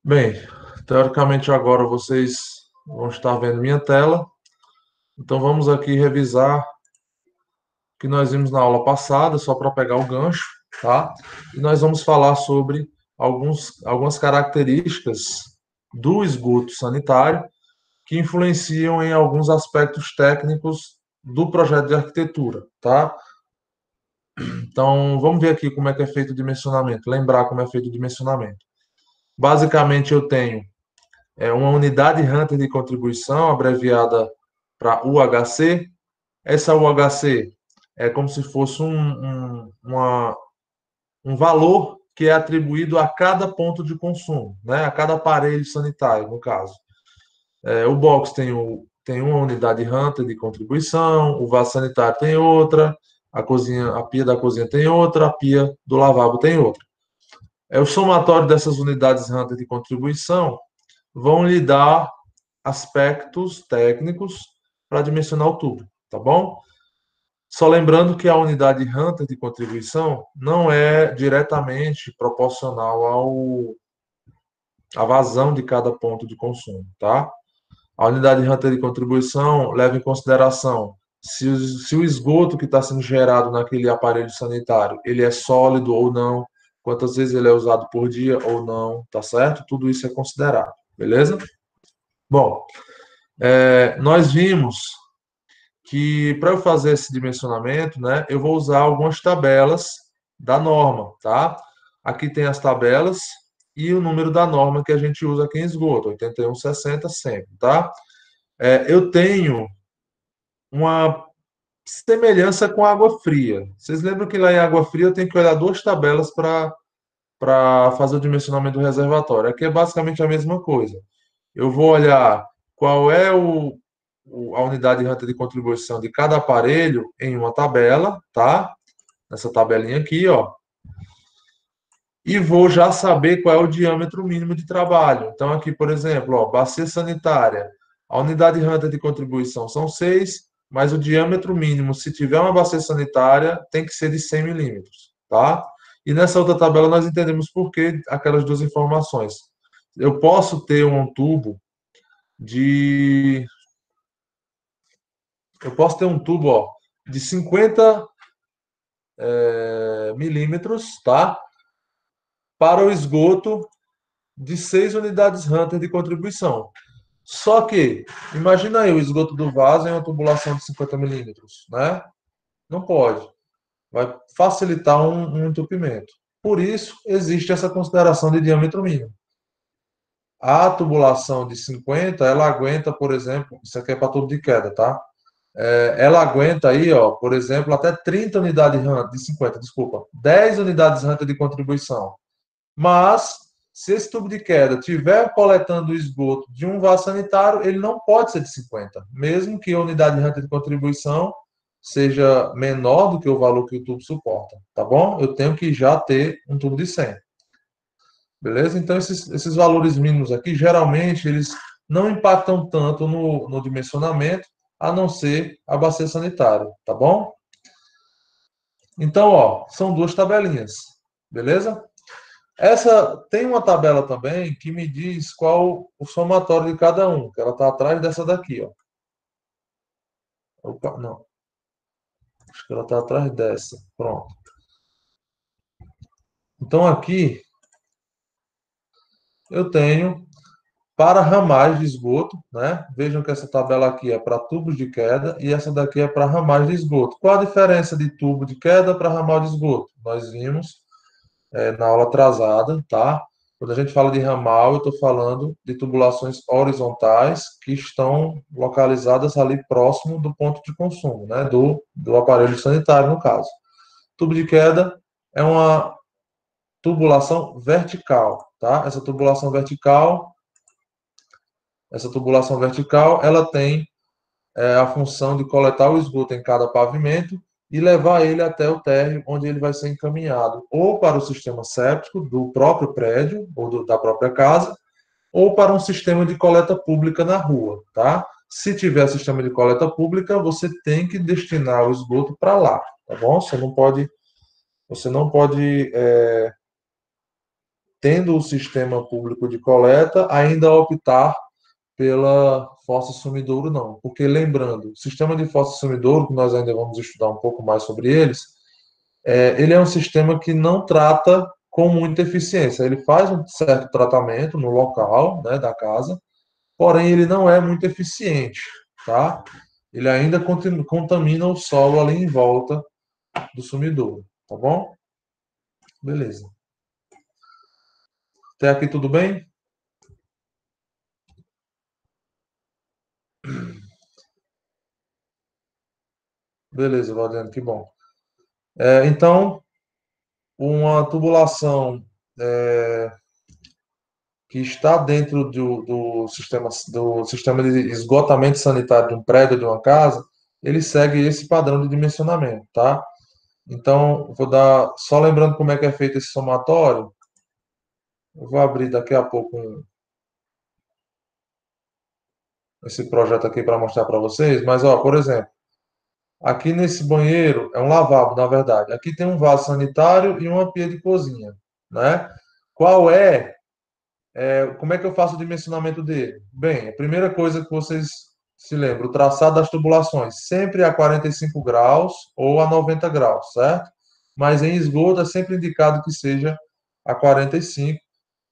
Bem, teoricamente agora vocês vão estar vendo minha tela. Então vamos aqui revisar o que nós vimos na aula passada, só para pegar o gancho, tá? E nós vamos falar sobre algumas características do esgoto sanitário que influenciam em alguns aspectos técnicos do projeto de arquitetura, tá? Então vamos ver aqui como é que é feito o dimensionamento, lembrar como é feito o dimensionamento. Basicamente eu tenho uma unidade Hunter de contribuição, abreviada para UHC. Essa UHC é como se fosse um valor que é atribuído a cada ponto de consumo, né? A cada aparelho sanitário, no caso. O box tem uma unidade Hunter de contribuição, o vaso sanitário tem outra, a cozinha, a pia da cozinha tem outra, a pia do lavabo tem outra. O somatório dessas unidades Hunter de contribuição vão lhe dar aspectos técnicos para dimensionar o tubo, tá bom? Só lembrando que a unidade Hunter de contribuição não é diretamente proporcional à vazão de cada ponto de consumo, tá? A unidade Hunter de contribuição leva em consideração se o esgoto que está sendo gerado naquele aparelho sanitário, ele é sólido ou não, quantas vezes ele é usado por dia ou não, tá certo? Tudo isso é considerado, beleza? Bom, nós vimos que para eu fazer esse dimensionamento, né, eu vou usar algumas tabelas da norma, tá? Aqui tem as tabelas e o número da norma que a gente usa aqui em esgoto, 8160 sempre, tá? Eu tenho uma semelhança com água fria. Vocês lembram que lá em água fria eu tenho que olhar duas tabelas para fazer o dimensionamento do reservatório. Aqui é basicamente a mesma coisa. Eu vou olhar qual é a unidade de renta de contribuição de cada aparelho em uma tabela, tá? Nessa tabelinha aqui, ó. E vou já saber qual é o diâmetro mínimo de trabalho. Então, aqui, por exemplo, ó, bacia sanitária. A unidade de renta de contribuição são 6, mas o diâmetro mínimo, se tiver uma bacia sanitária, tem que ser de 100 milímetros, tá? E nessa outra tabela nós entendemos por que aquelas duas informações. Eu posso ter um tubo de eu posso ter um tubo, ó, de 50 milímetros, tá? Para o esgoto de 6 unidades Hunter de contribuição. Só que, imagina aí o esgoto do vaso em uma tubulação de 50 milímetros, né? Não pode. Vai facilitar um entupimento. Por isso, existe essa consideração de diâmetro mínimo. A tubulação de 50, ela aguenta, por exemplo, isso aqui é para tubo de queda, tá? Ela aguenta aí, ó, por exemplo, até 30 unidades RAM, de 50, desculpa, 10 unidades RAM de contribuição. Mas, se esse tubo de queda estiver coletando o esgoto de um vaso sanitário, ele não pode ser de 50, mesmo que a unidade RAM de contribuição seja menor do que o valor que o tubo suporta, tá bom? Eu tenho que já ter um tubo de 100, beleza? Então, esses valores mínimos aqui, geralmente, eles não impactam tanto no dimensionamento, a não ser a bacia sanitária, tá bom? Então, ó, são duas tabelinhas, beleza? Essa tem uma tabela também que me diz qual o somatório de cada um, que ela está atrás dessa daqui, ó. Opa, não, acho que ela está atrás dessa. Pronto. Então aqui eu tenho para ramais de esgoto, né? Vejam que essa tabela aqui é para tubos de queda e essa daqui é para ramais de esgoto. Qual a diferença de tubo de queda para ramal de esgoto? Nós vimos na aula atrasada, tá? Quando a gente fala de ramal, eu estou falando de tubulações horizontais que estão localizadas ali próximo do ponto de consumo, né? Do aparelho sanitário, no caso. Tubo de queda é uma tubulação vertical, tá? Essa tubulação vertical, ela tem a função de coletar o esgoto em cada pavimento e levar ele até o térreo, onde ele vai ser encaminhado ou para o sistema séptico do próprio prédio ou da própria casa, ou para um sistema de coleta pública na rua, tá? Se tiver sistema de coleta pública, você tem que destinar o esgoto para lá, tá bom? Você não pode tendo o sistema público de coleta, ainda optar pela fossa sumidouro, não. Porque, lembrando, o sistema de fossa sumidouro, que nós ainda vamos estudar um pouco mais sobre eles, ele é um sistema que não trata com muita eficiência. Ele faz um certo tratamento no local, né, da casa, porém ele não é muito eficiente, tá? Ele ainda contamina o solo ali em volta do sumidouro, tá bom? Beleza. Até aqui tudo bem? Beleza, Valdiano, que bom. Então, uma tubulação que está dentro do sistema de esgotamento sanitário de um prédio, de uma casa, ele segue esse padrão de dimensionamento, tá? Então, vou dar, só lembrando como é que é feito esse somatório, eu vou abrir daqui a pouco esse projeto aqui para mostrar para vocês, mas, ó, por exemplo, aqui nesse banheiro, é um lavabo, na verdade, aqui tem um vaso sanitário e uma pia de cozinha, né? Qual é como é que eu faço o dimensionamento dele? Bem, a primeira coisa que vocês se lembram, o traçado das tubulações, sempre a 45 graus ou a 90 graus, certo? Mas em esgoto é sempre indicado que seja a 45,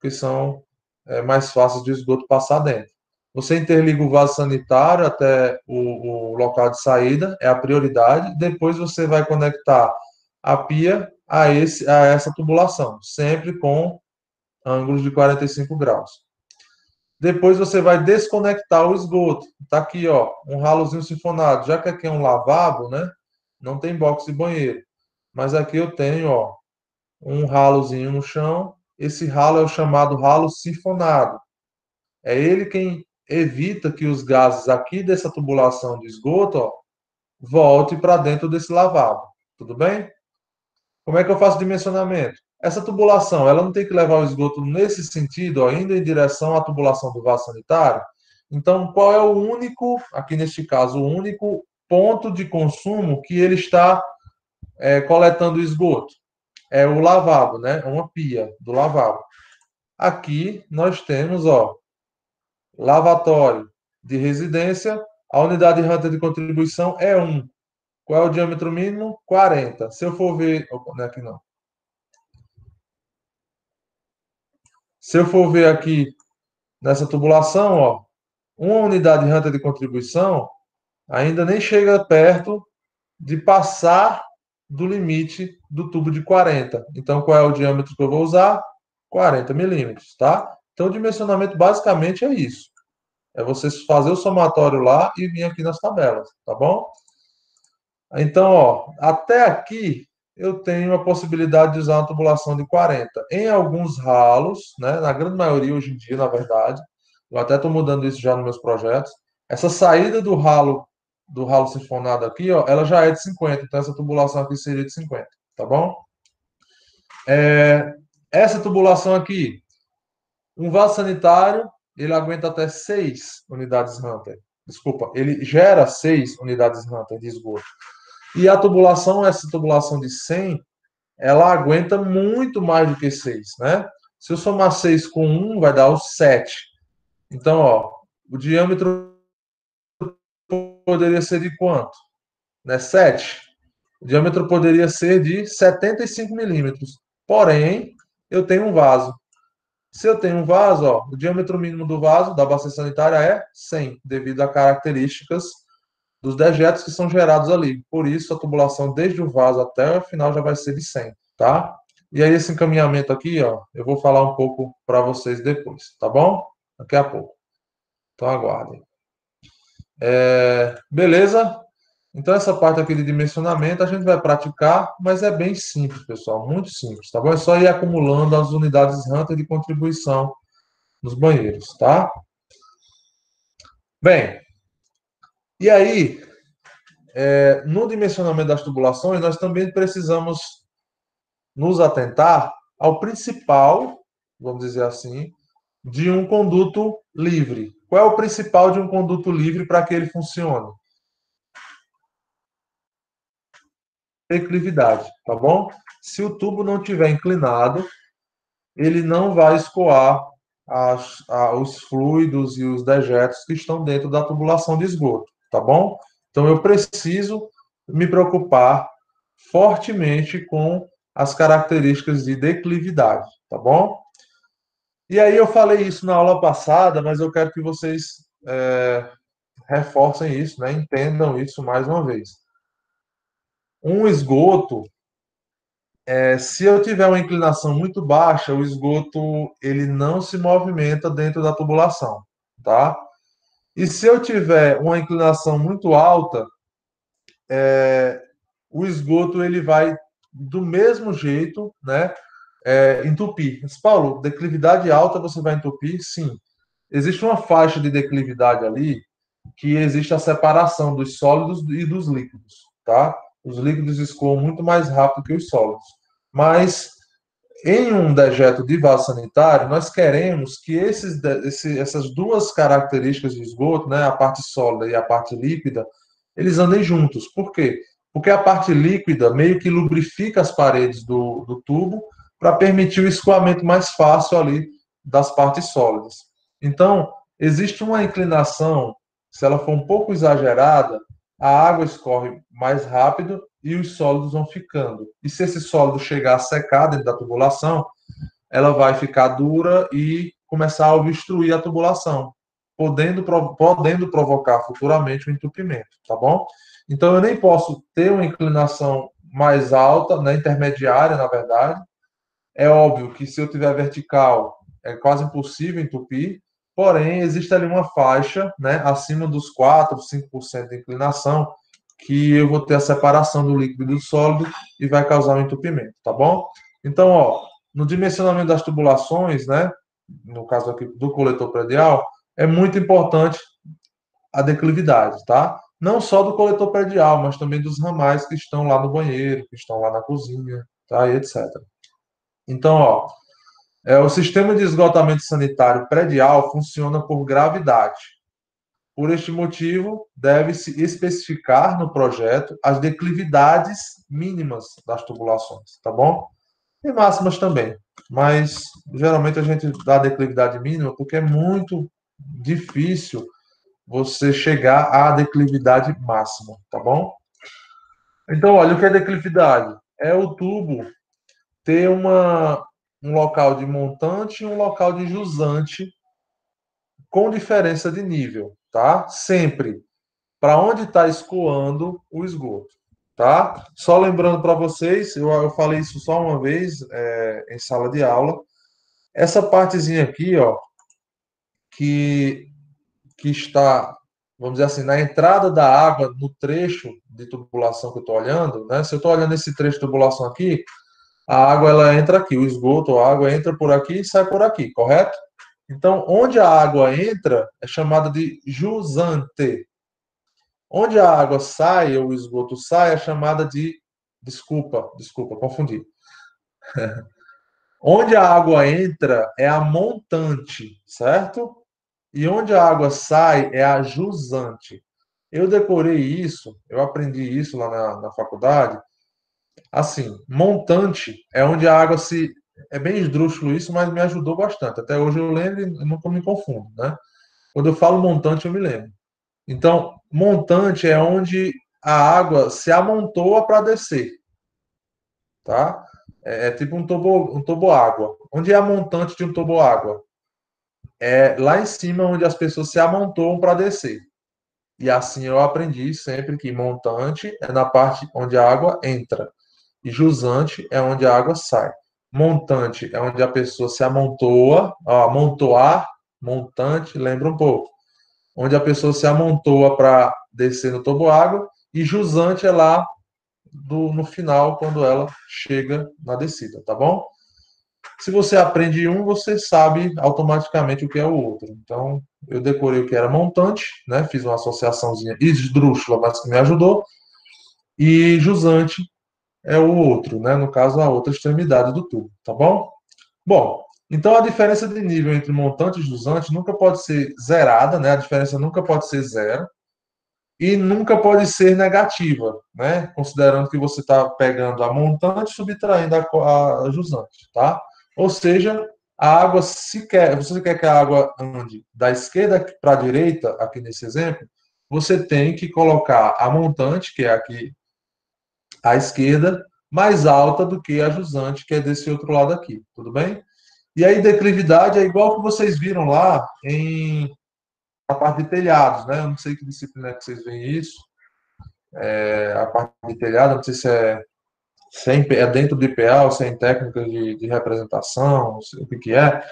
que são mais fáceis de esgoto passar dentro. Você interliga o vaso sanitário até o local de saída, é a prioridade. Depois você vai conectar a pia a essa tubulação, sempre com ângulos de 45 graus. Depois você vai desconectar o esgoto. Tá aqui, ó, um ralozinho sifonado. Já que aqui é um lavabo, né? Não tem box de banheiro. Mas aqui eu tenho, ó, um ralozinho no chão. Esse ralo é o chamado ralo sifonado. É ele quem evita que os gases aqui dessa tubulação de esgoto, ó, volte para dentro desse lavabo. Tudo bem? Como é que eu faço dimensionamento? Essa tubulação, ela não tem que levar o esgoto nesse sentido, ó, indo em direção à tubulação do vaso sanitário. Então, qual é o único, aqui neste caso, o único ponto de consumo que ele está coletando o esgoto? É o lavabo, né? É uma pia do lavabo. Aqui nós temos, ó, lavatório de residência. A unidade Hunter de contribuição é 1. Qual é o diâmetro mínimo? 40. Se eu for ver. Opa, não é aqui não. Se eu for ver aqui nessa tubulação, ó, uma unidade Hunter de contribuição ainda nem chega perto de passar do limite do tubo de 40. Então, qual é o diâmetro que eu vou usar? 40 milímetros, tá? Então, o dimensionamento basicamente é isso. É você fazer o somatório lá e vir aqui nas tabelas, tá bom? Então, ó, até aqui eu tenho a possibilidade de usar uma tubulação de 40. Em alguns ralos, né, na grande maioria hoje em dia, na verdade, eu até estou mudando isso já nos meus projetos. Essa saída do ralo sifonado aqui, ó, ela já é de 50, então essa tubulação aqui seria de 50, tá bom? Essa tubulação aqui, um vaso sanitário, ele aguenta até 6 unidades Hunter. Desculpa, ele gera 6 unidades Hunter de esgoto. E a tubulação, essa tubulação de 100, ela aguenta muito mais do que 6, né? Se eu somar 6 com 1, vai dar os 7. Então, ó, o diâmetro poderia ser de quanto? Né? 7. O diâmetro poderia ser de 75 milímetros. Porém, eu tenho um vaso. Se eu tenho um vaso, ó, o diâmetro mínimo do vaso da bacia sanitária é 100, devido a características dos dejetos que são gerados ali. Por isso, a tubulação desde o vaso até o final já vai ser de 100, tá? E aí, esse encaminhamento aqui, ó, eu vou falar um pouco para vocês depois, tá bom? Daqui a pouco. Então, aguardem. Beleza? Então, essa parte aqui de dimensionamento a gente vai praticar, mas é bem simples, pessoal, muito simples, tá bom? É só ir acumulando as unidades Hunter de contribuição nos banheiros, tá? Bem, e aí, no dimensionamento das tubulações, nós também precisamos nos atentar ao principal, vamos dizer assim, de um conduto livre. Qual é o principal de um conduto livre para que ele funcione? Declividade, tá bom? Se o tubo não estiver inclinado, ele não vai escoar os fluidos e os dejetos que estão dentro da tubulação de esgoto, tá bom? Então, eu preciso me preocupar fortemente com as características de declividade, tá bom? E aí eu falei isso na aula passada, mas eu quero que vocês reforcem isso, né? Entendam isso mais uma vez. Um esgoto, se eu tiver uma inclinação muito baixa, o esgoto ele não se movimenta dentro da tubulação, tá? E se eu tiver uma inclinação muito alta, o esgoto ele vai do mesmo jeito, né? Entupir. Mas, Paulo, declividade alta você vai entupir? Sim. Existe uma faixa de declividade ali que existe a separação dos sólidos e dos líquidos, tá? Os líquidos escoam muito mais rápido que os sólidos. Mas em um dejeto de vaso sanitário, nós queremos que essas duas características de esgoto, né, a parte sólida e a parte líquida, eles andem juntos. Por quê? Porque a parte líquida meio que lubrifica as paredes do tubo para permitir o escoamento mais fácil ali das partes sólidas. Então, existe uma inclinação, se ela for um pouco exagerada, a água escorre mais rápido e os sólidos vão ficando. E se esse sólido chegar a secar dentro da tubulação, ela vai ficar dura e começar a obstruir a tubulação, podendo provocar futuramente um entupimento, tá bom? Então eu nem posso ter uma inclinação mais alta, né, intermediária, na verdade. É óbvio que se eu tiver vertical, é quase impossível entupir, porém existe ali uma faixa, né, acima dos 4, 5% de inclinação, que eu vou ter a separação do líquido e do sólido e vai causar um entupimento, tá bom? Então, ó, no dimensionamento das tubulações, né, no caso aqui do coletor predial, é muito importante a declividade, tá? Não só do coletor predial, mas também dos ramais que estão lá no banheiro, que estão lá na cozinha, tá? E etc. Então, ó, o sistema de esgotamento sanitário predial funciona por gravidade. Por este motivo, deve-se especificar no projeto as declividades mínimas das tubulações, tá bom? E máximas também. Mas, geralmente, a gente dá a declividade mínima porque é muito difícil você chegar à declividade máxima, tá bom? Então, olha, o que é declividade? É o tubo ter um local de montante e um local de jusante com diferença de nível, tá? Sempre para onde está escoando o esgoto, tá? Só lembrando para vocês, eu falei isso só uma vez em sala de aula. Essa partezinha aqui, ó, que, que está, vamos dizer assim, na entrada da água, no trecho de tubulação que eu estou olhando, né? Se eu estou olhando esse trecho de tubulação aqui, a água ela entra aqui, o esgoto, a água entra por aqui e sai por aqui, correto? Então, onde a água entra é chamada de jusante. Onde a água sai, ou o esgoto sai, é chamada de. Desculpa, confundi. Onde a água entra é a montante, certo? E onde a água sai é a jusante. Eu decorei isso, eu aprendi isso lá na faculdade. Assim, montante é onde a água se. É bem esdrúxulo isso, mas me ajudou bastante. Até hoje eu lembro e nunca me confundo, né? Quando eu falo montante, eu me lembro. Então, montante é onde a água se amontoa para descer, tá? É tipo um toboágua. Onde é a montante de um toboágua? É lá em cima onde as pessoas se amontoam para descer. E assim eu aprendi sempre que montante é na parte onde a água entra e jusante é onde a água sai. Montante é onde a pessoa se amontoa, ó, amontoar, montante, lembra um pouco. Onde a pessoa se amontoa para descer no toboágua e jusante é lá no final, quando ela chega na descida, tá bom? Se você aprende um, você sabe automaticamente o que é o outro. Então, eu decorei o que era montante, né? Fiz uma associaçãozinha esdrúxula, mas que me ajudou. E jusante é o outro, né? No caso, a outra extremidade do tubo, tá bom? Bom, então a diferença de nível entre montante e jusante nunca pode ser zerada, né? A diferença nunca pode ser zero e nunca pode ser negativa, né? Considerando que você está pegando a montante e subtraindo a jusante, tá? Ou seja, a água, se quer, você quer que a água ande da esquerda para a direita, aqui nesse exemplo, você tem que colocar a montante, que é aqui à esquerda, mais alta do que a jusante, que é desse outro lado aqui, tudo bem? E aí, declividade é igual que vocês viram lá na parte de telhados, né? Eu não sei que disciplina é que vocês veem isso, a parte de telhado, não sei se é dentro do IPA ou se é em técnica de representação, não sei o que é.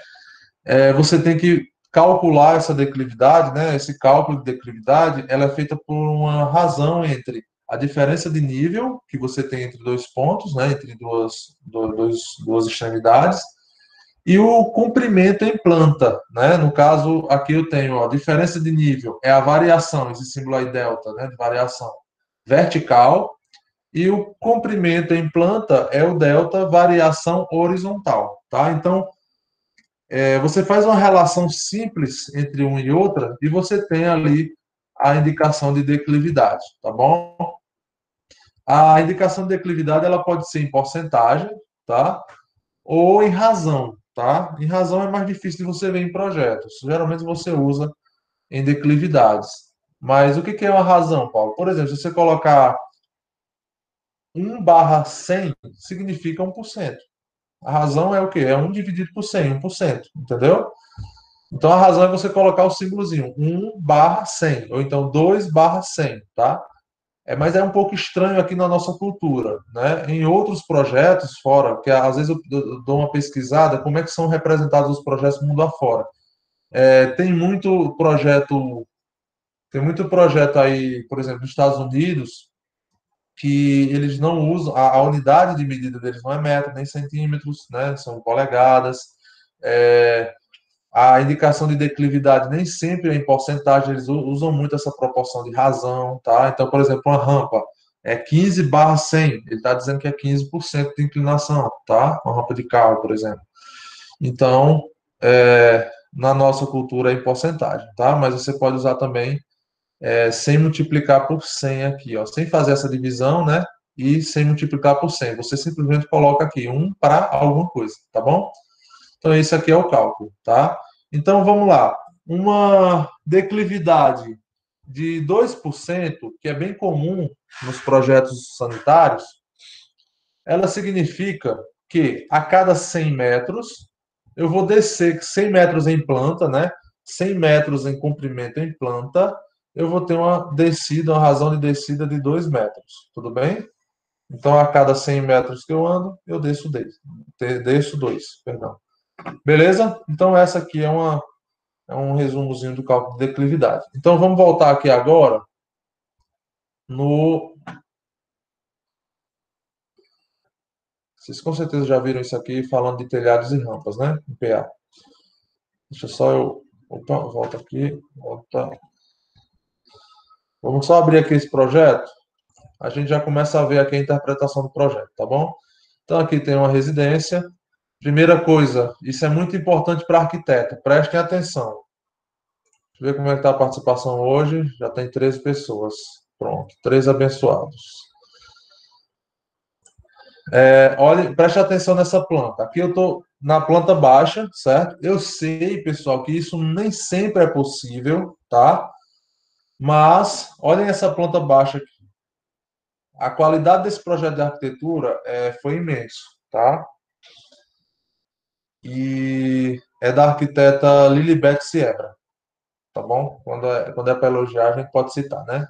Você tem que calcular essa declividade, né? Esse cálculo de declividade, ela é feita por uma razão entre a diferença de nível que você tem entre dois pontos, né? Entre duas extremidades, e o comprimento em planta, né? No caso, aqui eu tenho a diferença de nível, é a variação, esse símbolo aí delta, né? De variação vertical, e o comprimento em planta é o delta variação horizontal, tá? Então, você faz uma relação simples entre uma e outra e você tem ali a indicação de declividade, tá bom? A indicação de declividade ela pode ser em porcentagem, tá? Ou em razão, tá? Em razão é mais difícil de você ver em projetos. Geralmente você usa em declividades. Mas o que é uma razão, Paulo? Por exemplo, se você colocar 1/100, significa 1%. A razão é o quê? É 1 dividido por 100, 1%, entendeu? Então a razão é você colocar o símbolozinho 1/100, ou então 2/100, tá? Mas é um pouco estranho aqui na nossa cultura, né? Em outros projetos fora, que às vezes eu dou uma pesquisada, como é que são representados os projetos do mundo afora. Tem muito projeto aí, por exemplo, nos Estados Unidos, que eles não usam, a unidade de medida deles não é metro, nem centímetros, né? São polegadas. É, a indicação de declividade nem sempre é em porcentagem, eles usam muito essa proporção de razão, tá? Então, por exemplo, uma rampa é 15/100, ele está dizendo que é 15% de inclinação, tá? Uma rampa de carro, por exemplo. Então, na nossa cultura é em porcentagem, tá? Mas você pode usar também sem multiplicar por 100 aqui, ó, sem fazer essa divisão, né? E sem multiplicar por 100. Você simplesmente coloca aqui 1 para alguma coisa, tá bom? Então, esse aqui é o cálculo, tá? Então, vamos lá. Uma declividade de 2%, que é bem comum nos projetos sanitários, ela significa que a cada 100 metros, eu vou descer 100 metros em planta, né? 100 metros em comprimento em planta, eu vou ter uma descida, uma razão de descida de 2 metros, tudo bem? Então, a cada 100 metros que eu ando, eu desço 2, perdão. Beleza? Então, essa aqui é um resumozinho do cálculo de declividade. Então, vamos voltar aqui agora no. Vocês com certeza já viram isso aqui falando de telhados e rampas, né? Em PA. Deixa só eu. Opa, volta aqui. Volta. Vamos só abrir aqui esse projeto. A gente já começa a ver aqui a interpretação do projeto, tá bom? Então, aqui tem uma residência. Primeira coisa, isso é muito importante para arquiteto. Prestem atenção. Deixa eu ver como é que está a participação hoje. Já tem 13 pessoas. Pronto, 3 abençoados. Olha, preste atenção nessa planta. Aqui eu estou na planta baixa, certo? Eu sei, pessoal, que isso nem sempre é possível, tá? Mas olhem essa planta baixa aqui. A qualidade desse projeto de arquitetura foi imenso, tá? E é da arquiteta Lilibet Siebra, tá bom? Quando é para elogiar, a gente pode citar, né?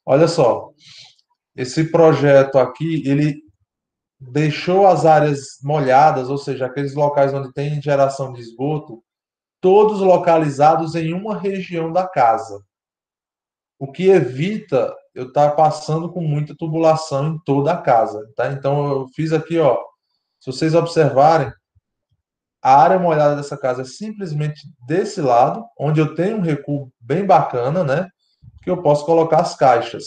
Olha só, esse projeto aqui, ele deixou as áreas molhadas, ou seja, aqueles locais onde tem geração de esgoto, todos localizados em uma região da casa, o que evita eu estar passando com muita tubulação em toda a casa, tá? Então eu fiz aqui, ó, se vocês observarem, a área molhada dessa casa é simplesmente desse lado, onde eu tenho um recuo bem bacana, né? Que eu posso colocar as caixas.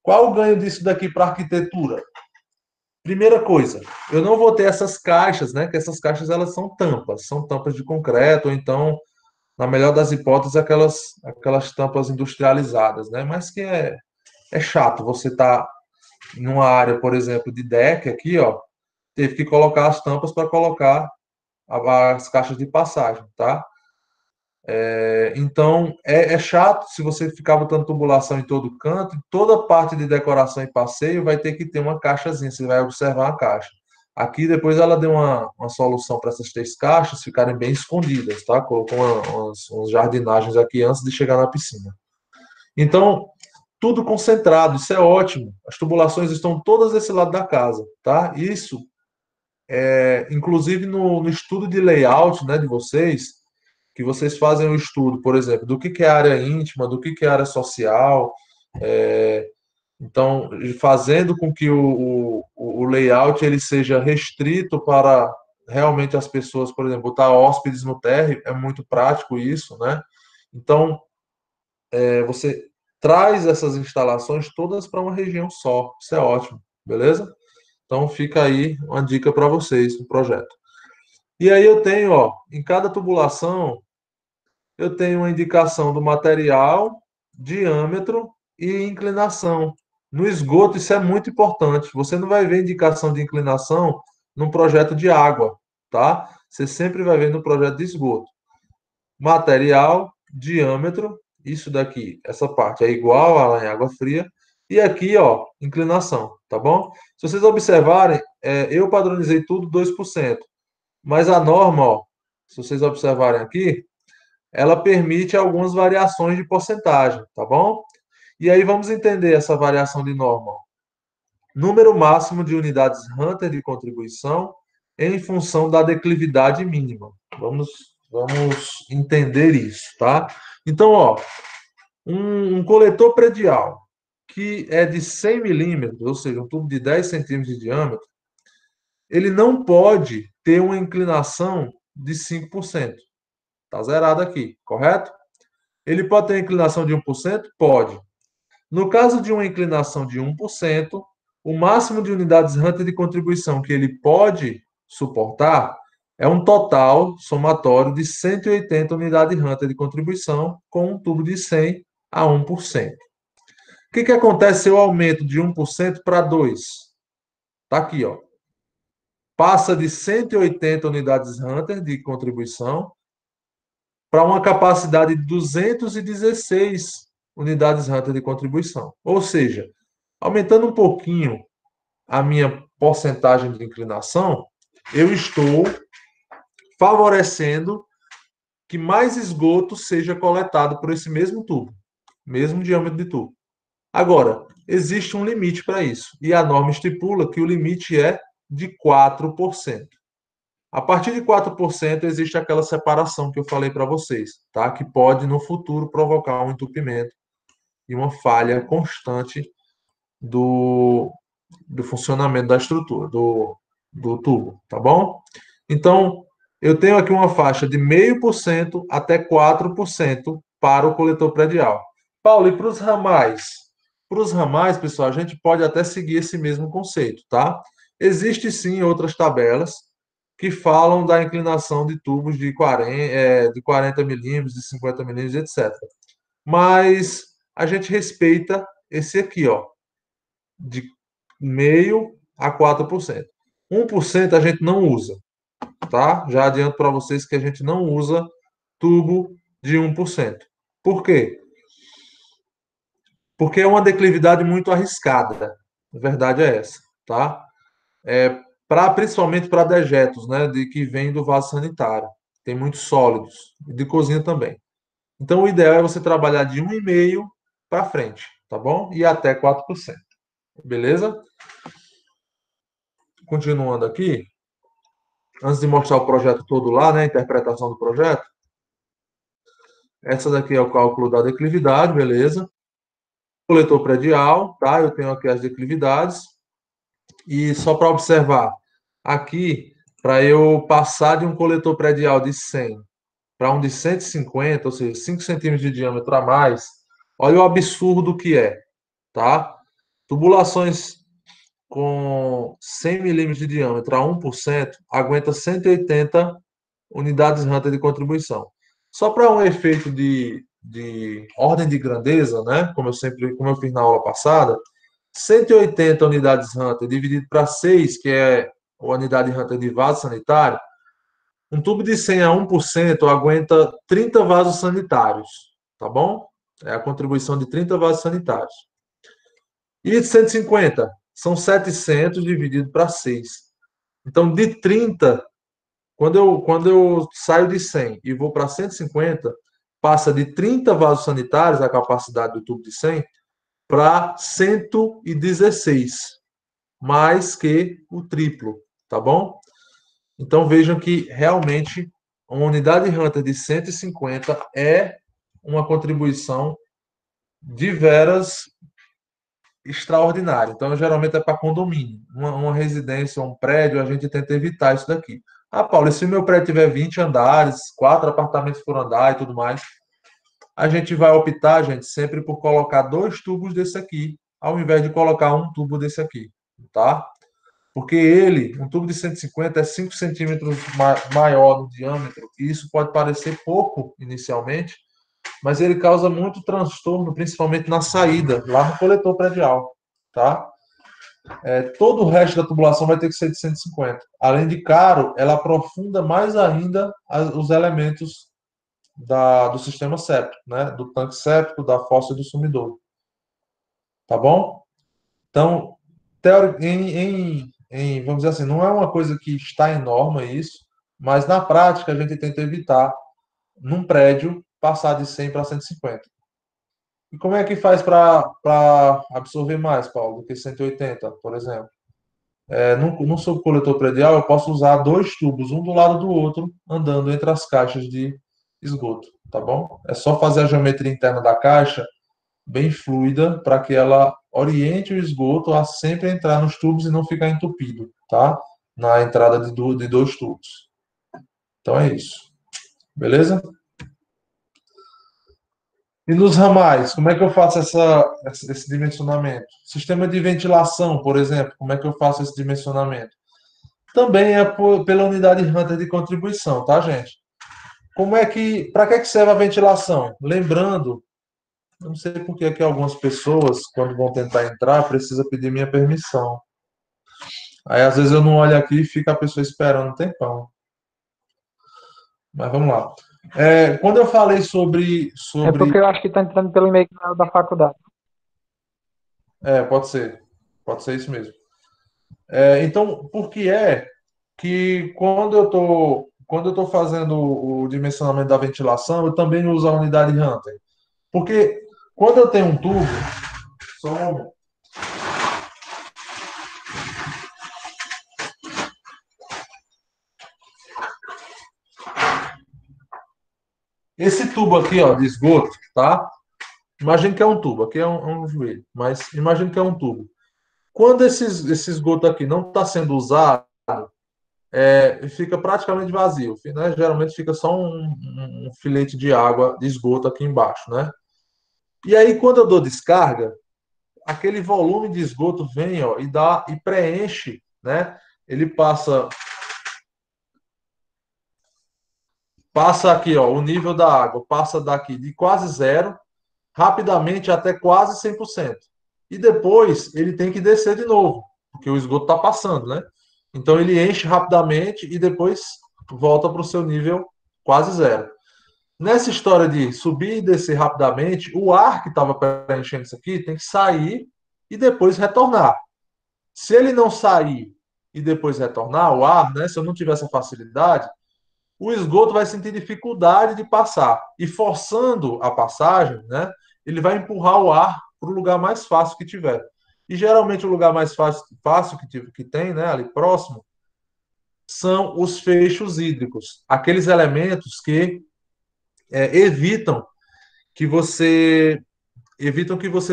Qual o ganho disso daqui para a arquitetura? Primeira coisa, eu não vou ter essas caixas, né? Que essas caixas elas são tampas de concreto, ou então, na melhor das hipóteses, aquelas tampas industrializadas, né? Mas que é chato você tá numa área, por exemplo, de deck aqui, ó, teve que colocar as tampas para colocar as caixas de passagem, tá? Então, é chato se você ficar botando tubulação em todo canto, toda parte de decoração e passeio vai ter que ter uma caixazinha, você vai observar a caixa. Aqui, depois, ela deu uma solução para essas três caixas ficarem bem escondidas, tá? Colocou umas jardinagens aqui antes de chegar na piscina. Então, tudo concentrado, isso é ótimo. As tubulações estão todas desse lado da casa, tá? Isso, inclusive no estudo de layout, né, de vocês, que vocês fazem um estudo, por exemplo, do que é área íntima, do que é área social. é, então, fazendo com que o layout ele seja restrito para realmente as pessoas, por exemplo, botar hóspedes no térreo, é muito prático isso, né? Então, você traz essas instalações todas para uma região só. Isso é ótimo, beleza? Então, fica aí uma dica para vocês no projeto. E aí eu tenho, ó, em cada tubulação, eu tenho uma indicação do material, diâmetro e inclinação. No esgoto, isso é muito importante. Você não vai ver indicação de inclinação num projeto de água, tá? Você sempre vai ver no projeto de esgoto. Material, diâmetro, isso daqui, essa parte é igual a lá em água fria. E aqui, ó, inclinação, tá bom? Se vocês observarem, eu padronizei tudo 2%. Mas a norma, ó, se vocês observarem aqui, ela permite algumas variações de porcentagem, tá bom? E aí vamos entender essa variação de norma. Número máximo de unidades Hunter de contribuição em função da declividade mínima. Vamos entender isso, tá? Então, ó, um coletor predial que é de 100 milímetros, ou seja, um tubo de 10 centímetros de diâmetro, ele não pode ter uma inclinação de 5%. Está zerado aqui, correto? Ele pode ter inclinação de 1%? Pode. No caso de uma inclinação de 1%, o máximo de unidades Hunter de contribuição que ele pode suportar é um total somatório de 180 unidades Hunter de contribuição com um tubo de 100 a 1%. O que acontece se eu aumento de 1% para 2%? Está aqui, ó. Passa de 180 unidades Hunter de contribuição para uma capacidade de 216 unidades Hunter de contribuição. Ou seja, aumentando um pouquinho a minha porcentagem de inclinação, eu estou favorecendo que mais esgoto seja coletado por esse mesmo tubo, mesmo diâmetro de tubo. Agora, existe um limite para isso, e a norma estipula que o limite é de 4%. A partir de 4% existe aquela separação que eu falei para vocês, tá? Que pode no futuro provocar um entupimento e uma falha constante do, do funcionamento da estrutura, do tubo, tá bom? Então, eu tenho aqui uma faixa de 0,5% até 4% para o coletor predial. Paulo, e para os ramais? Para os ramais, pessoal, a gente pode até seguir esse mesmo conceito, tá? Existe sim outras tabelas que falam da inclinação de tubos de 40 milímetros, de 50 milímetros, etc. Mas a gente respeita esse aqui, ó, de meio a 4%. 1% a gente não usa, tá? Já adianto para vocês que a gente não usa tubo de 1%. Por quê? Porque é uma declividade muito arriscada. A verdade é essa, tá? Principalmente para dejetos, né, de que vem do vaso sanitário. Tem muitos sólidos, e de cozinha também. Então, o ideal é você trabalhar de 1,5% para frente, tá bom? E até 4%. Beleza? Continuando aqui, antes de mostrar o projeto todo lá, né, a interpretação do projeto, essa daqui é o cálculo da declividade, beleza? Coletor predial, tá? Eu tenho aqui as declividades. E só para observar, aqui, para eu passar de um coletor predial de 100 para um de 150, ou seja, 5 centímetros de diâmetro a mais, olha o absurdo que é, tá? Tubulações com 100 milímetros de diâmetro a 1% aguenta 180 unidades Hunter de contribuição. Só para um efeito de ordem de grandeza, né? Como eu fiz na aula passada, 180 unidades Hunter dividido para 6, que é ou unidade Hunter de vaso sanitário, um tubo de 100 a 1% aguenta 30 vasos sanitários, tá bom? É a contribuição de 30 vasos sanitários. E de 150 são 700 dividido para 6. Então, de 30, quando eu saio de 100 e vou para 150, passa de 30 vasos sanitários, a capacidade do tubo de 100, para 116, mais que o triplo, tá bom? Então vejam que realmente uma unidade Hunter de 150 é uma contribuição de veras extraordinária. Então, geralmente é para condomínio. Uma residência, um prédio, a gente tenta evitar isso daqui. Ah, Paulo, e se o meu prédio tiver 20 andares, 4 apartamentos por andar e tudo mais, a gente vai optar, gente, sempre por colocar 2 tubos desse aqui, ao invés de colocar um tubo desse aqui, tá? Porque ele, um tubo de 150 é 5 centímetros maior no diâmetro, e isso pode parecer pouco inicialmente, mas ele causa muito transtorno, principalmente na saída, lá no coletor predial, tá? Todo o resto da tubulação vai ter que ser de 150. Além de caro, ela aprofunda mais ainda os elementos do sistema séptico, né? Do tanque séptico, da fossa e do sumidouro. Tá bom? Então, vamos dizer assim, não é uma coisa que está em norma isso, mas na prática a gente tenta evitar, num prédio, passar de 100 para 150. E como é que faz para absorver mais, Paulo, do que 180, por exemplo? No subcoletor predial, eu posso usar 2 tubos, um do lado do outro, andando entre as caixas de esgoto, tá bom? É só fazer a geometria interna da caixa bem fluida para que ela oriente o esgoto a sempre entrar nos tubos e não ficar entupido, tá? Na entrada de 2 tubos. Então é isso. Beleza? E nos ramais, como é que eu faço esse dimensionamento? Sistema de ventilação, por exemplo, como é que eu faço esse dimensionamento? Também é pela unidade Hunter de contribuição, tá, gente? Para que serve a ventilação? Lembrando, eu não sei por que aqui algumas pessoas, quando vão tentar entrar, precisa pedir minha permissão. Aí às vezes eu não olho aqui e fica a pessoa esperando um tempão. Mas vamos lá. Quando eu falei sobre, É sobre. porque eu acho que está entrando pelo e-mail da faculdade. Pode ser. Pode ser isso mesmo. Então, por que é que quando eu tô fazendo o dimensionamento da ventilação, eu também uso a unidade Hunter? Porque quando eu tenho um tubo, só um momento. Esse tubo aqui, ó, de esgoto, tá? Imagina que é um tubo, aqui é um joelho, mas imagina que é um tubo. Quando esse esgoto aqui não está sendo usado, fica praticamente vazio, né? Geralmente fica só um filete de água de esgoto aqui embaixo, né? E aí, quando eu dou descarga, aquele volume de esgoto vem, ó, e preenche, né? Ele passa aqui, ó, o nível da água passa daqui de quase zero rapidamente até quase 100%. E depois ele tem que descer de novo, porque o esgoto está passando, né? Então ele enche rapidamente e depois volta para o seu nível quase zero. Nessa história de subir e descer rapidamente, o ar que estava preenchendo isso aqui tem que sair e depois retornar. Se ele não sair e depois retornar, o ar, né? Se eu não tiver essa facilidade, o esgoto vai sentir dificuldade de passar. E forçando a passagem, né, ele vai empurrar o ar para o lugar mais fácil que tiver. E geralmente o lugar mais fácil que tem, né, ali próximo, são os feixos hídricos, aqueles elementos que evitam que você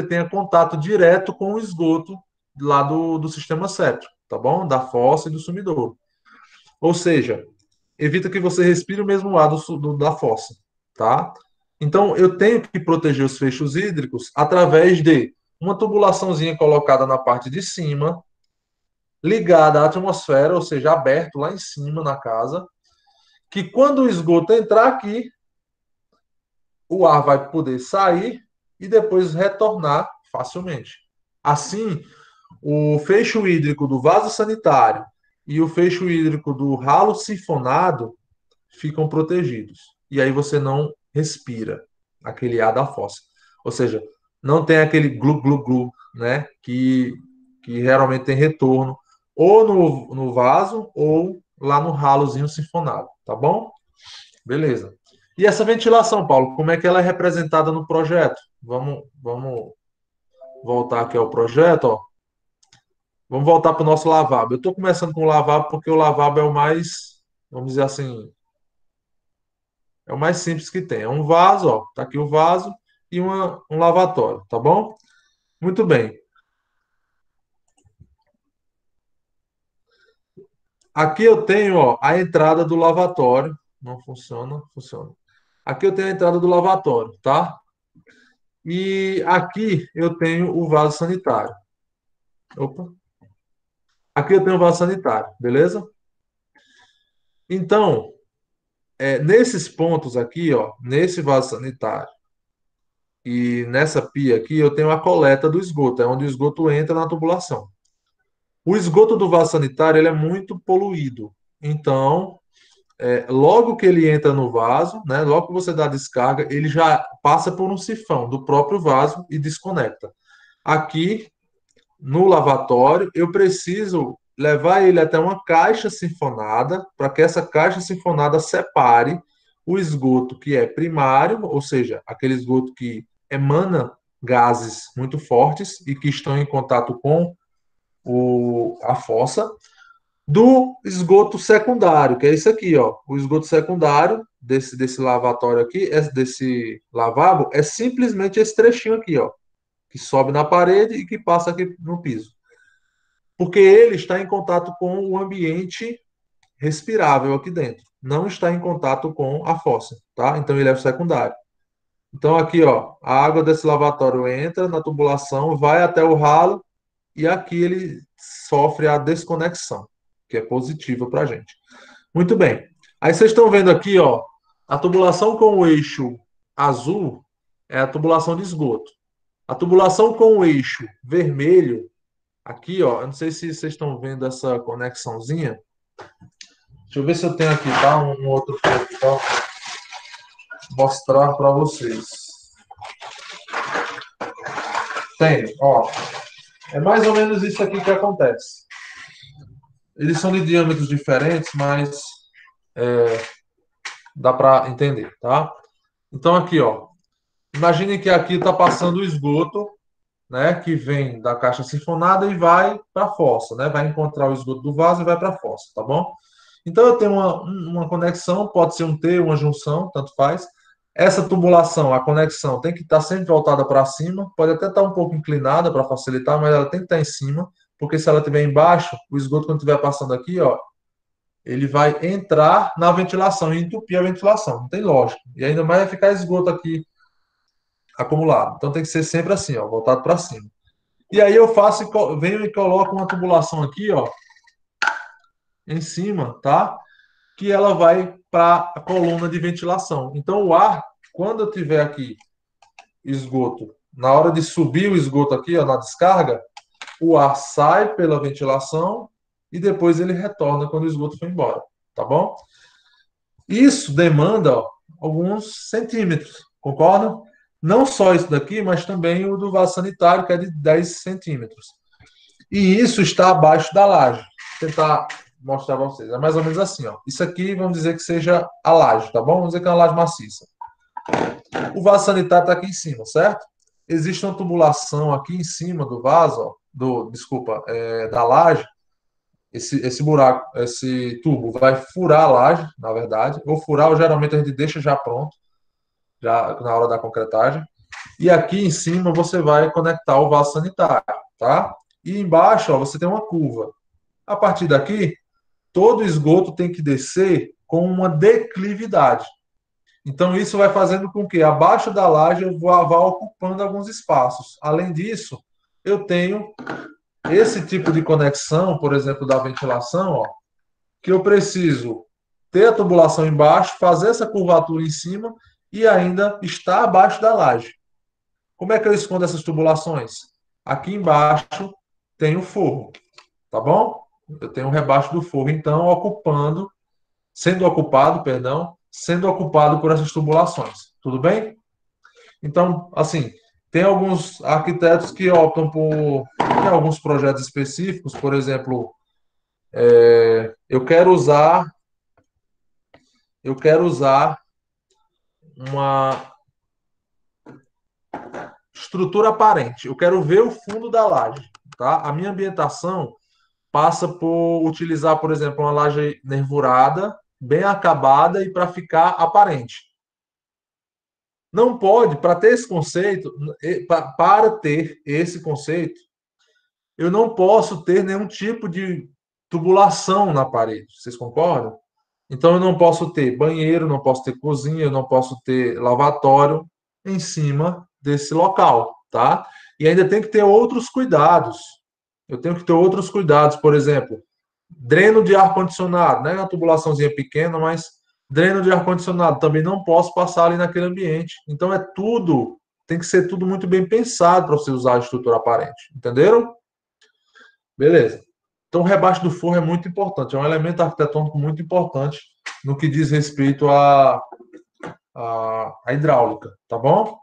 tenha contato direto com o esgoto lá do sistema séptico, tá bom? Da fossa e do sumidouro. Ou seja, evita que você respire o mesmo ar da fossa, tá? Então, eu tenho que proteger os feixos hídricos através de uma tubulaçãozinha colocada na parte de cima, ligada à atmosfera, ou seja, aberto lá em cima na casa, que quando o esgoto entrar aqui, o ar vai poder sair e depois retornar facilmente. Assim, o fecho hídrico do vaso sanitário e o fecho hídrico do ralo sifonado ficam protegidos. E aí você não respira aquele ar da fossa. Ou seja, não tem aquele glu-glu-glu, né? Que geralmente tem retorno ou no vaso ou lá no ralozinho sifonado, tá bom? Beleza. E essa ventilação, Paulo, como é que ela é representada no projeto? Vamos voltar aqui ao projeto, ó. Vamos voltar para o nosso lavabo. Eu estou começando com o lavabo porque o lavabo é o mais, vamos dizer assim, é o mais simples que tem. É um vaso, ó. Tá aqui o vaso e um lavatório, tá bom? Muito bem. Aqui eu tenho, ó, a entrada do lavatório. Não funciona, funciona. Aqui eu tenho a entrada do lavatório, tá? E aqui eu tenho o vaso sanitário. Opa. Aqui eu tenho o vaso sanitário, beleza? Então, nesses pontos aqui, ó, nesse vaso sanitário e nessa pia aqui, eu tenho a coleta do esgoto, é onde o esgoto entra na tubulação. O esgoto do vaso sanitário ele é muito poluído. Então, logo que ele entra no vaso, né, logo que você dá a descarga, ele já passa por um sifão do próprio vaso e desconecta. Aqui no lavatório, eu preciso levar ele até uma caixa sifonada, para que essa caixa sifonada separe o esgoto que é primário, ou seja, aquele esgoto que emana gases muito fortes e que estão em contato com a fossa, do esgoto secundário, que é isso aqui, ó. O esgoto secundário desse lavatório aqui, desse lavabo, é simplesmente esse trechinho aqui, ó, que sobe na parede e que passa aqui no piso. Porque ele está em contato com o ambiente respirável aqui dentro. Não está em contato com a fossa, tá? Então ele é o secundário. Então aqui, ó, a água desse lavatório entra na tubulação, vai até o ralo e aqui ele sofre a desconexão, que é positiva para a gente. Muito bem. Aí vocês estão vendo aqui, ó, a tubulação com o eixo azul é a tubulação de esgoto. A tubulação com o eixo vermelho, aqui, ó, eu não sei se vocês estão vendo essa conexãozinha. Deixa eu ver se eu tenho aqui, tá? Um outro ponto para mostrar para vocês. Tem, ó. É mais ou menos isso aqui que acontece. Eles são de diâmetros diferentes, mas dá para entender, tá? Então aqui, ó. Imaginem que aqui está passando o esgoto, né, que vem da caixa sifonada e vai para a fossa, né? Vai encontrar o esgoto do vaso e vai para a fossa, tá bom? Então eu tenho uma conexão, pode ser um T, uma junção, tanto faz. Essa tubulação, a conexão tem que estar sempre voltada para cima, pode até estar um pouco inclinada para facilitar, mas ela tem que estar em cima, porque se ela estiver embaixo, o esgoto quando estiver passando aqui, ó, ele vai entrar na ventilação e entupir a ventilação, não tem lógica. E ainda mais vai ficar esgoto aqui acumulado. Então tem que ser sempre assim, ó, voltado para cima. E aí eu faço, venho e coloco uma tubulação aqui, ó, em cima, tá? Que ela vai para a coluna de ventilação. Então o ar, quando eu tiver aqui esgoto, na hora de subir o esgoto aqui, ó, na descarga, o ar sai pela ventilação e depois ele retorna quando o esgoto for embora, tá bom? Isso demanda ó, alguns centímetros, concorda? Não só isso daqui, mas também o do vaso sanitário, que é de 10 centímetros. E isso está abaixo da laje. Vou tentar mostrar para vocês. É mais ou menos assim, ó. Isso aqui, vamos dizer que seja a laje, tá bom? Vamos dizer que é uma laje maciça. O vaso sanitário está aqui em cima, certo? Existe uma tubulação aqui em cima do vaso, ó, desculpa, da laje. Esse buraco, esse tubo vai furar a laje, na verdade. Ou furar, ou geralmente a gente deixa já pronto, já na hora da concretagem. E aqui em cima você vai conectar o vaso sanitário, tá? E embaixo, ó, você tem uma curva. A partir daqui, todo esgoto tem que descer com uma declividade. Então, isso vai fazendo com que abaixo da laje eu vá ocupando alguns espaços. Além disso, eu tenho esse tipo de conexão, por exemplo, da ventilação, ó, que eu preciso ter a tubulação embaixo, fazer essa curvatura em cima e ainda estar abaixo da laje. Como é que eu escondo essas tubulações? Aqui embaixo tem o forro, tá bom? Eu tenho um rebaixo do forro, então, sendo ocupado por essas tubulações. Tudo bem? Então, assim, tem alguns arquitetos que optam em alguns projetos específicos, por exemplo, eu quero usar uma estrutura aparente. Eu quero ver o fundo da laje, tá? A minha ambientação passa por utilizar, por exemplo, uma laje nervurada, bem acabada e para ficar aparente. Não pode, para ter esse conceito, para ter esse conceito, eu não posso ter nenhum tipo de tubulação na parede. Vocês concordam? Então eu não posso ter banheiro, não posso ter cozinha, eu não posso ter lavatório em cima desse local, tá? E ainda tem que ter outros cuidados. Eu tenho que ter outros cuidados, por exemplo, dreno de ar-condicionado, né? Uma tubulaçãozinha pequena, mas dreno de ar-condicionado também não posso passar ali naquele ambiente. Então tem que ser tudo muito bem pensado para você usar a estrutura aparente. Entenderam? Beleza. Então, o rebaixo do forro é muito importante, é um elemento arquitetônico muito importante no que diz respeito à hidráulica, tá bom?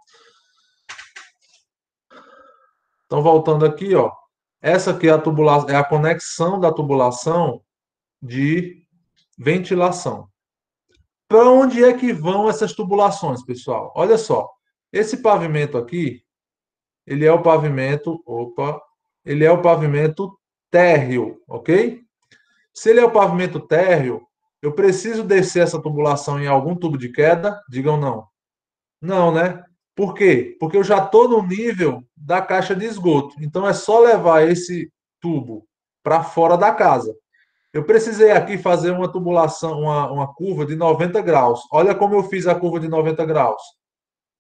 Então, voltando aqui, ó, essa aqui é a tubulação, é a conexão da tubulação de ventilação. Para onde é que vão essas tubulações, pessoal? Olha só, esse pavimento aqui, ele é o pavimento térreo, ok? Se ele é o pavimento térreo, eu preciso descer essa tubulação em algum tubo de queda? Digam não. Não, né? Por quê? Porque eu já estou no nível da caixa de esgoto. Então é só levar esse tubo para fora da casa. Eu precisei aqui fazer uma tubulação, uma curva de 90 graus. Olha como eu fiz a curva de 90 graus.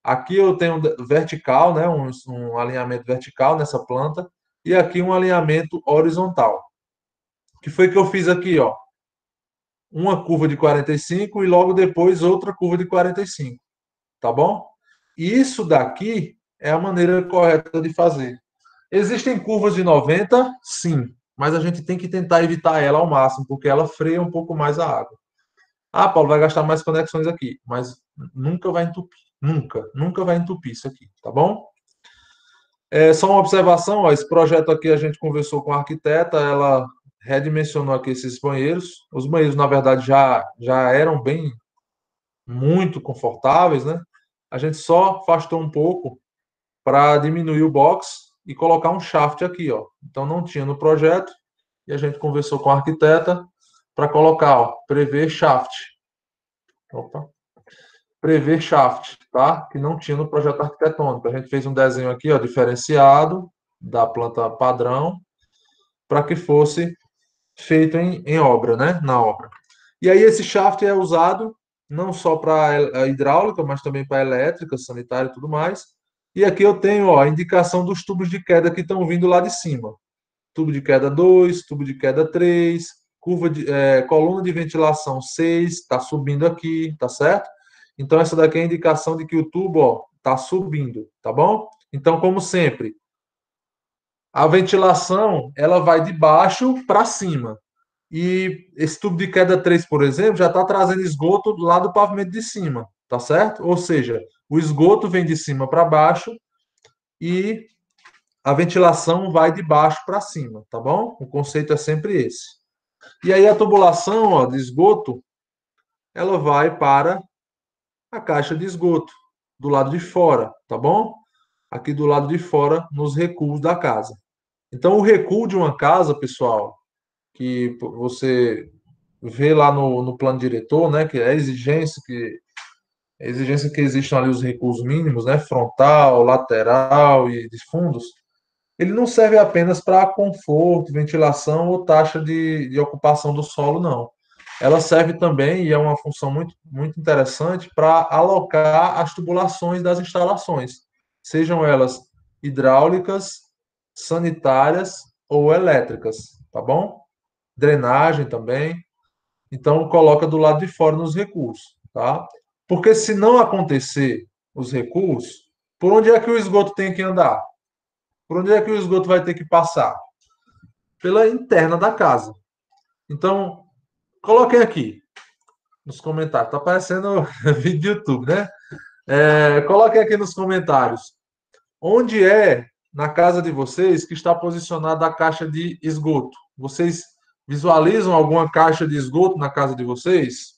Aqui eu tenho vertical, né? Um alinhamento vertical nessa planta. E aqui um alinhamento horizontal. O que foi que eu fiz aqui, ó? Uma curva de 45 e logo depois outra curva de 45, tá bom? Isso daqui é a maneira correta de fazer. Existem curvas de 90, sim, mas a gente tem que tentar evitar ela ao máximo, porque ela freia um pouco mais a água. Ah, Paulo, vai gastar mais conexões aqui, mas nunca vai entupir. Nunca, nunca vai entupir isso aqui, tá bom? Só uma observação, ó, esse projeto aqui a gente conversou com a arquiteta, ela redimensionou aqui esses banheiros. Os banheiros, na verdade, já eram bem, muito confortáveis, né? A gente só afastou um pouco para diminuir o box e colocar um shaft aqui, ó. Então não tinha no projeto e a gente conversou com a arquiteta para colocar, ó, prever shaft. Opa. Prever shaft, tá? Que não tinha no projeto arquitetônico. A gente fez um desenho aqui, ó, diferenciado da planta padrão para que fosse feito em obra, né? Na obra. E aí esse shaft é usado não só para a hidráulica, mas também para elétrica, sanitária e tudo mais. E aqui eu tenho, ó, a indicação dos tubos de queda que estão vindo lá de cima. Tubo de queda 2, tubo de queda 3, coluna de ventilação 6, está subindo aqui, tá certo? Então essa daqui é a indicação de que o tubo, ó, está subindo, tá bom? Então, como sempre, a ventilação ela vai de baixo para cima. E esse tubo de queda 3, por exemplo, já está trazendo esgoto lá do pavimento de cima, tá certo? Ou seja, o esgoto vem de cima para baixo e a ventilação vai de baixo para cima, tá bom? O conceito é sempre esse. E aí a tubulação, ó, de esgoto, ela vai para a caixa de esgoto do lado de fora, tá bom? Aqui do lado de fora, nos recuos da casa. Então, o recuo de uma casa, pessoal, que você vê lá no plano diretor, né, que é a exigência que existam ali os recuos mínimos, né, frontal, lateral e de fundos, ele não serve apenas para conforto, ventilação ou taxa de ocupação do solo, não. Ela serve também, e é uma função muito, muito interessante, para alocar as tubulações das instalações, sejam elas hidráulicas, sanitárias ou elétricas, tá bom? Drenagem também. Então, coloca do lado de fora nos recuos, tá? Porque se não acontecer os recuos, por onde é que o esgoto tem que andar? Por onde é que o esgoto vai ter que passar? Pela interna da casa. Então, coloquem aqui nos comentários. Tá parecendo vídeo do YouTube, né? Coloquem aqui nos comentários. Onde é na casa de vocês que está posicionada a caixa de esgoto? Vocês visualizam alguma caixa de esgoto na casa de vocês?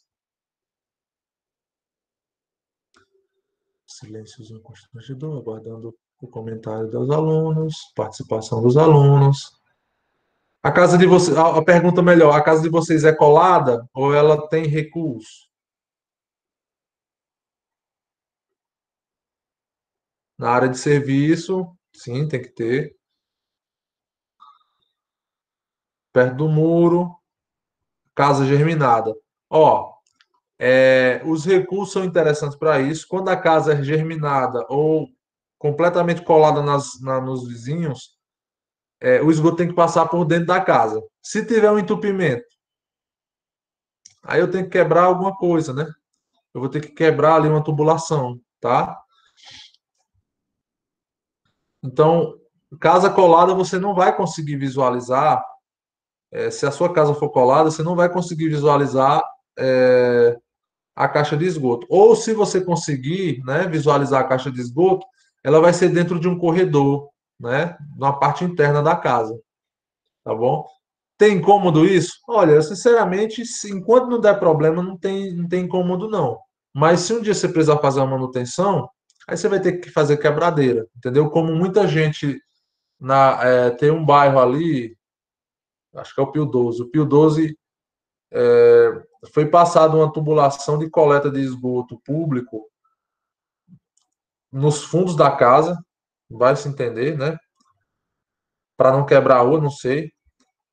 Silênciozinho constrangedor, aguardando o comentário dos alunos, participação dos alunos. A casa de vocês, a pergunta melhor, a casa de vocês é colada ou ela tem recuos? Na área de serviço, sim, tem que ter. Perto do muro, casa germinada. Ó, os recuos são interessantes para isso. Quando a casa é germinada ou completamente colada nos vizinhos, o esgoto tem que passar por dentro da casa. Se tiver um entupimento, aí eu tenho que quebrar alguma coisa, né? Eu vou ter que quebrar ali uma tubulação, tá? Então, casa colada você não vai conseguir visualizar. Se a sua casa for colada, você não vai conseguir visualizar a caixa de esgoto. Ou se você conseguir, né, visualizar a caixa de esgoto, ela vai ser dentro de um corredor, né, na parte interna da casa, tá bom? Tem incômodo isso? Olha, sinceramente, enquanto não der problema, não tem incômodo não. Mas se um dia você precisar fazer uma manutenção, aí você vai ter que fazer quebradeira, entendeu? Como muita gente tem um bairro ali, acho que é o Pio 12. O Pio 12 foi passado uma tubulação de coleta de esgoto público nos fundos da casa, vai se entender, né? Para não quebrar a rua, não sei.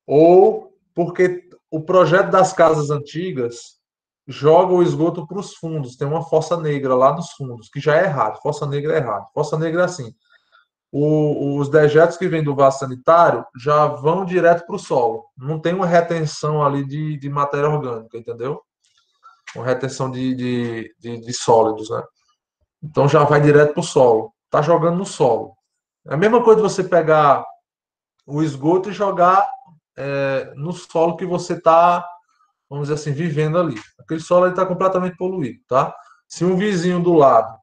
Ou porque o projeto das casas antigas joga o esgoto para os fundos. Tem uma fossa negra lá nos fundos, que já é errado. Fossa negra é errado. Fossa negra é assim. Os dejetos que vêm do vaso sanitário já vão direto para o solo. Não tem uma retenção ali de matéria orgânica, entendeu? Uma retenção de sólidos, né? Então já vai direto para o solo. Está jogando no solo. É a mesma coisa de você pegar o esgoto e jogar no solo que você está, vamos dizer assim, vivendo ali. Aquele solo está completamente poluído, tá? Se um vizinho do lado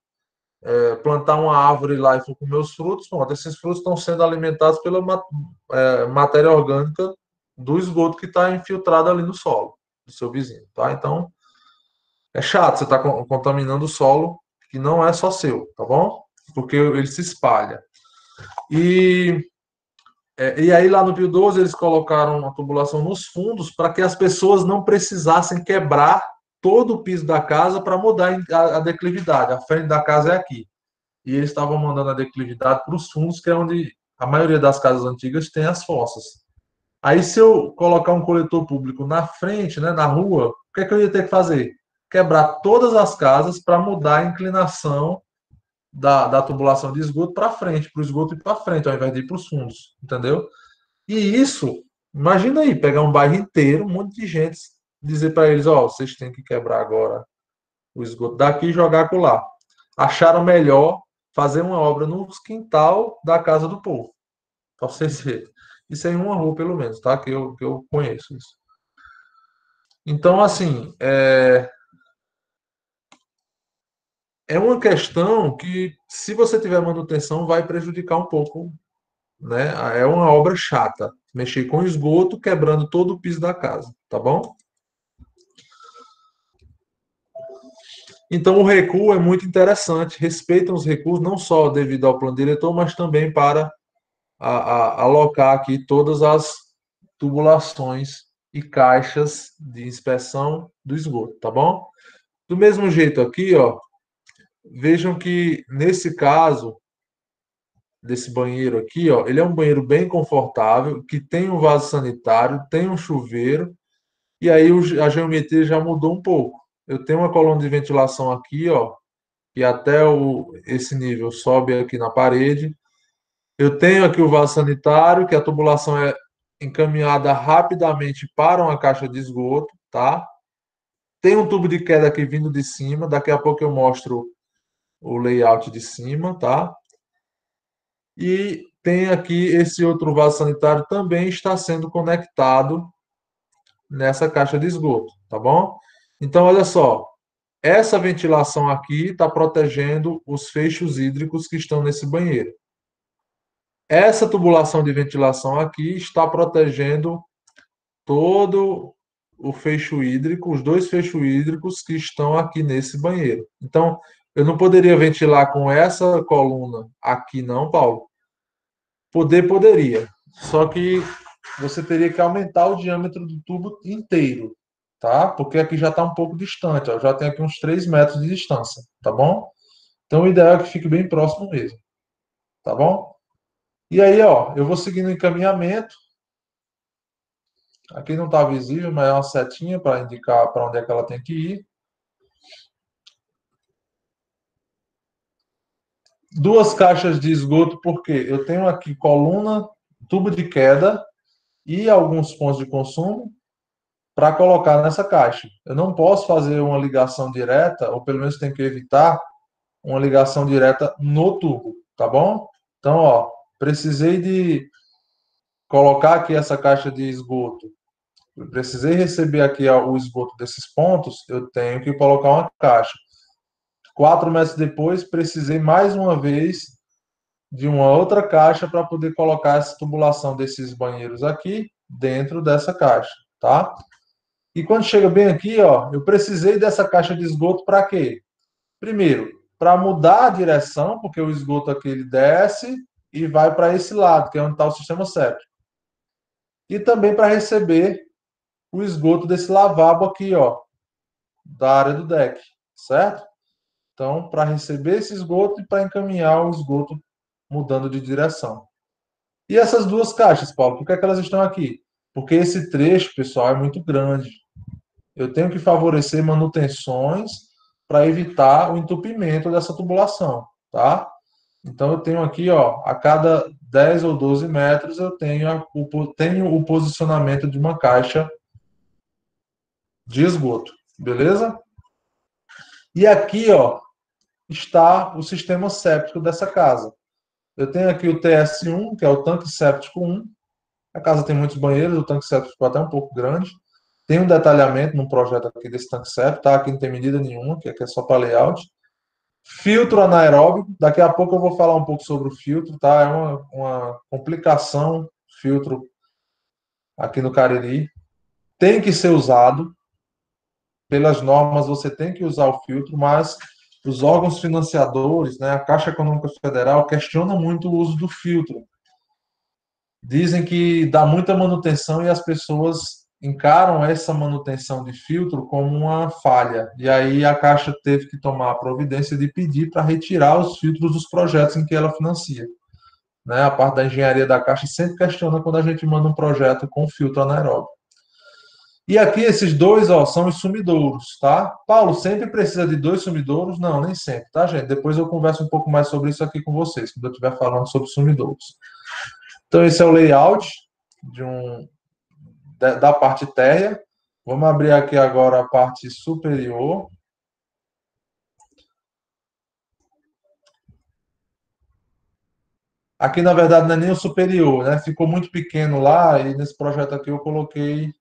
plantar uma árvore lá e for comer os frutos, pronto, esses frutos estão sendo alimentados pela matéria orgânica do esgoto que está infiltrado ali no solo do seu vizinho, tá? Então, é chato, você está contaminando o solo que não é só seu, tá bom? Porque ele se espalha. E aí lá no Pio 12 eles colocaram uma tubulação nos fundos para que as pessoas não precisassem quebrar todo o piso da casa para mudar a declividade. A frente da casa é aqui. E eles estavam mandando a declividade para os fundos, que é onde a maioria das casas antigas tem as fossas. Aí se eu colocar um coletor público na frente, né, na rua, o que é que eu ia ter que fazer? Quebrar todas as casas para mudar a inclinação da tubulação de esgoto para frente, para o esgoto ir para frente, ao invés de ir para os fundos, entendeu? E isso, imagina aí, pegar um bairro inteiro, um monte de gente, dizer para eles, ó, vocês têm que quebrar agora o esgoto daqui e jogar acolá. Acharam melhor fazer uma obra no quintal da casa do povo, para vocês verem. Isso é em uma rua, pelo menos, tá? Que eu conheço isso. Então, assim, é uma questão que, se você tiver manutenção, vai prejudicar um pouco, né? É uma obra chata. Mexer com esgoto, quebrando todo o piso da casa, tá bom? Então, o recuo é muito interessante. Respeitam os recuos, não só devido ao plano diretor, mas também para alocar aqui todas as tubulações e caixas de inspeção do esgoto, tá bom? Do mesmo jeito aqui, ó, vejam que nesse caso desse banheiro aqui, ó, ele é um banheiro bem confortável, que tem um vaso sanitário, tem um chuveiro, e aí a geometria já mudou um pouco. Eu tenho uma coluna de ventilação aqui, ó, e até esse nível sobe aqui na parede. Eu tenho aqui o vaso sanitário, que a tubulação é encaminhada rapidamente para uma caixa de esgoto, tá? Tem um tubo de queda aqui vindo de cima, daqui a pouco eu mostro o layout de cima, tá? E tem aqui esse outro vaso sanitário também está sendo conectado nessa caixa de esgoto, tá bom? Então, olha só, essa ventilação aqui está protegendo os feixes hídricos que estão nesse banheiro. Essa tubulação de ventilação aqui está protegendo todo o fecho hídrico, os dois fechos hídricos que estão aqui nesse banheiro. Então, eu não poderia ventilar com essa coluna aqui, não, Paulo? Poderia. Só que você teria que aumentar o diâmetro do tubo inteiro, tá? Porque aqui já está um pouco distante, ó, já tem aqui uns 3 metros de distância, tá bom? Então, o ideal é que fique bem próximo mesmo, tá bom? E aí, ó, eu vou seguindo o encaminhamento. Aqui não está visível, mas é uma setinha para indicar para onde é que ela tem que ir. Duas caixas de esgoto, porque eu tenho aqui coluna, tubo de queda e alguns pontos de consumo para colocar nessa caixa. Eu não posso fazer uma ligação direta, ou pelo menos tenho que evitar uma ligação direta no tubo, tá bom? Então, ó, precisei de colocar aqui essa caixa de esgoto. Eu precisei receber aqui o esgoto desses pontos, eu tenho que colocar uma caixa. 4 meses depois, precisei mais uma vez de uma outra caixa para poder colocar essa tubulação desses banheiros aqui dentro dessa caixa, tá? E quando chega bem aqui, ó, eu precisei dessa caixa de esgoto para quê? Primeiro, para mudar a direção, porque o esgoto aqui ele desce e vai para esse lado, que é onde está o sistema séptico. E também para receber o esgoto desse lavabo aqui, ó, da área do deck, certo? Então, para receber esse esgoto e para encaminhar o esgoto mudando de direção. E essas duas caixas, Paulo, por que é que elas estão aqui? Porque esse trecho, pessoal, é muito grande. Eu tenho que favorecer manutenções para evitar o entupimento dessa tubulação, tá? Então, eu tenho aqui, ó, a cada 10 ou 12 metros, eu tenho o posicionamento de uma caixa de esgoto, beleza? E aqui, ó, está o sistema séptico dessa casa. Eu tenho aqui o TS1, que é o tanque séptico 1. A casa tem muitos banheiros, o tanque séptico ficou até um pouco grande. Tem um detalhamento no projeto aqui desse tanque séptico, tá? Aqui não tem medida nenhuma, que aqui é só para layout. Filtro anaeróbico, daqui a pouco eu vou falar um pouco sobre o filtro, tá? É uma complicação, filtro aqui no Cariri. Tem que ser usado, pelas normas você tem que usar o filtro, mas os órgãos financiadores, né, a Caixa Econômica Federal, questiona muito o uso do filtro. Dizem que dá muita manutenção e as pessoas encaram essa manutenção de filtro como uma falha. E aí a Caixa teve que tomar a providência de pedir para retirar os filtros dos projetos em que ela financia. Né? A parte da engenharia da Caixa sempre questiona quando a gente manda um projeto com filtro anaeróbico. E aqui esses dois, ó, são os sumidouros, tá? Paulo, sempre precisa de 2 sumidouros? Não, nem sempre, tá, gente? Depois eu converso um pouco mais sobre isso aqui com vocês, quando eu estiver falando sobre sumidouros. Então, esse é o layout da parte térrea. Vamos abrir aqui agora a parte superior. Aqui, na verdade, não é nem o superior, né? Ficou muito pequeno lá e nesse projeto aqui eu coloquei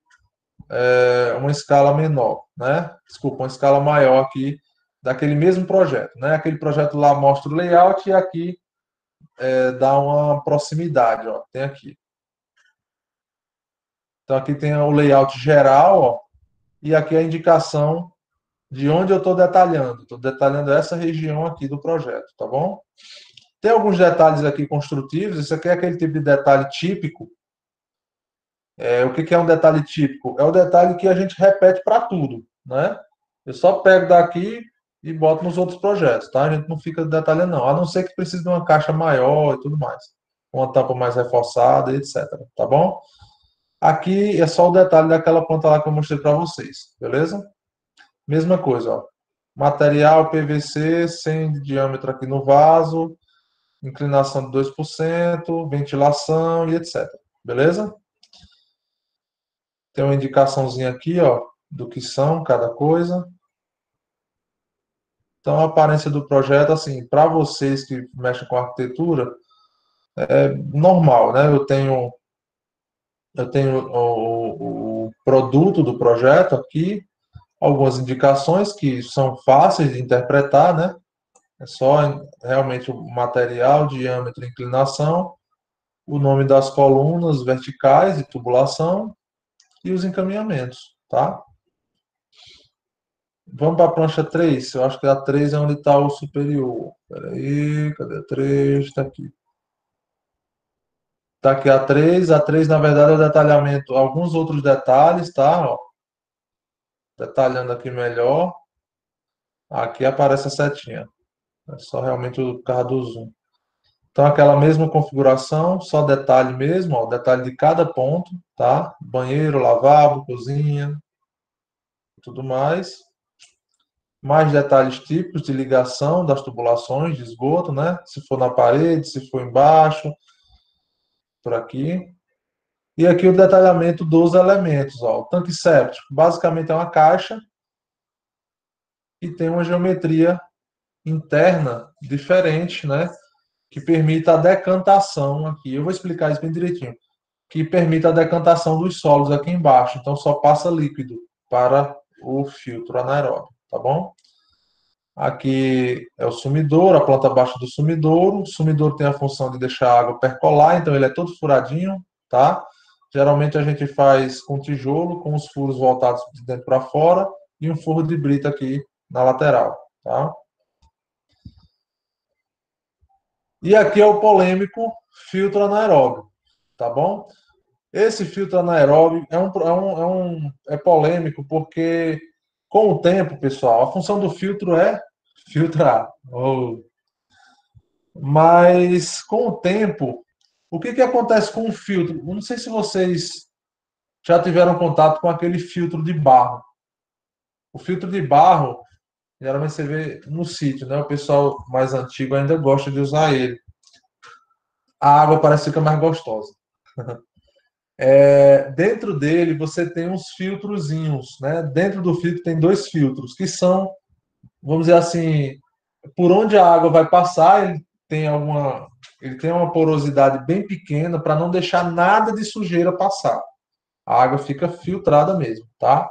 uma escala menor, né? Desculpa, uma escala maior aqui daquele mesmo projeto, né? Aquele projeto lá mostra o layout e aqui dá uma proximidade, ó. Tem aqui. Então aqui tem o layout geral, ó, e aqui a indicação de onde eu estou detalhando. Estou detalhando essa região aqui do projeto, tá bom? Tem alguns detalhes aqui construtivos. Isso aqui é aquele tipo de detalhe típico. O que é um detalhe típico? É o detalhe que a gente repete para tudo, né? Eu só pego daqui e boto nos outros projetos, tá? A gente não fica detalhando, não. A não ser que precise de uma caixa maior e tudo mais. Uma tampa mais reforçada, etc. Tá bom? Aqui é só o detalhe daquela planta lá que eu mostrei para vocês, beleza? Mesma coisa, ó. Material PVC sem diâmetro aqui no vaso, inclinação de 2%, ventilação e etc. Beleza? Tem uma indicaçãozinha aqui, ó, do que são cada coisa. Então, a aparência do projeto, assim, para vocês que mexem com arquitetura, é normal, né? Eu tenho produto do projeto aqui, algumas indicações que são fáceis de interpretar, né? É só realmente o material, diâmetro, inclinação, o nome das colunas verticais e tubulação e os encaminhamentos, tá? Vamos para a prancha 3. Eu acho que a 3 é onde está o superior. Espera aí, cadê a 3? Está aqui. Está aqui a 3. A 3, na verdade, é o detalhamento, alguns outros detalhes, tá? Ó, detalhando aqui melhor. Aqui aparece a setinha. É só realmente o carro do zoom. Então, aquela mesma configuração, só detalhe mesmo, ó, detalhe de cada ponto, tá? Banheiro, lavabo, cozinha, tudo mais. Mais detalhes típicos de ligação das tubulações de esgoto, né? Se for na parede, se for embaixo, por aqui. E aqui o detalhamento dos elementos, ó. O tanque séptico, basicamente é uma caixa e tem uma geometria interna diferente, né? Que permite a decantação aqui. Eu vou explicar isso bem direitinho. Que permite a decantação dos solos aqui embaixo. Então, só passa líquido para o filtro anaeróbio, tá bom? Aqui é o sumidouro, a planta baixa do sumidouro. O sumidouro tem a função de deixar a água percolar, então ele é todo furadinho, tá? Geralmente a gente faz com tijolo, com os furos voltados de dentro para fora e um forro de brita aqui na lateral, tá? E aqui é o polêmico filtro anaeróbio, tá bom? Esse filtro anaeróbio é polêmico porque, com o tempo, pessoal, a função do filtro é filtrar. Mas, com o tempo, o que acontece com o filtro? Eu não sei se vocês já tiveram contato com aquele filtro de barro. O filtro de barro, geralmente você vê no sítio, né? O pessoal mais antigo ainda gosta de usar ele. A água parece que fica mais gostosa. Dentro dele você tem uns filtrozinhos, né? Dentro do filtro tem dois filtros que são, vamos dizer assim, por onde a água vai passar, ele tem uma porosidade bem pequena para não deixar nada de sujeira passar. A água fica filtrada mesmo, tá?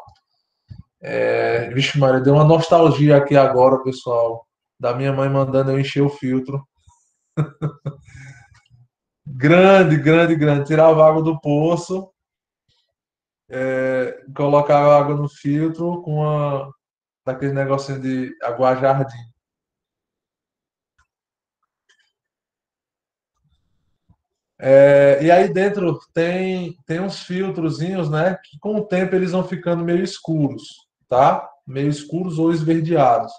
Vixe, Maria, deu uma nostalgia aqui agora, pessoal, da minha mãe mandando eu encher o filtro. Grande, grande, grande. Tirava a água do poço, colocava a água no filtro com daquele negocinho de aguar jardim. E aí dentro tem uns filtrozinhos, né? Que com o tempo eles vão ficando meio escuros, tá? Meio escuros ou esverdeados.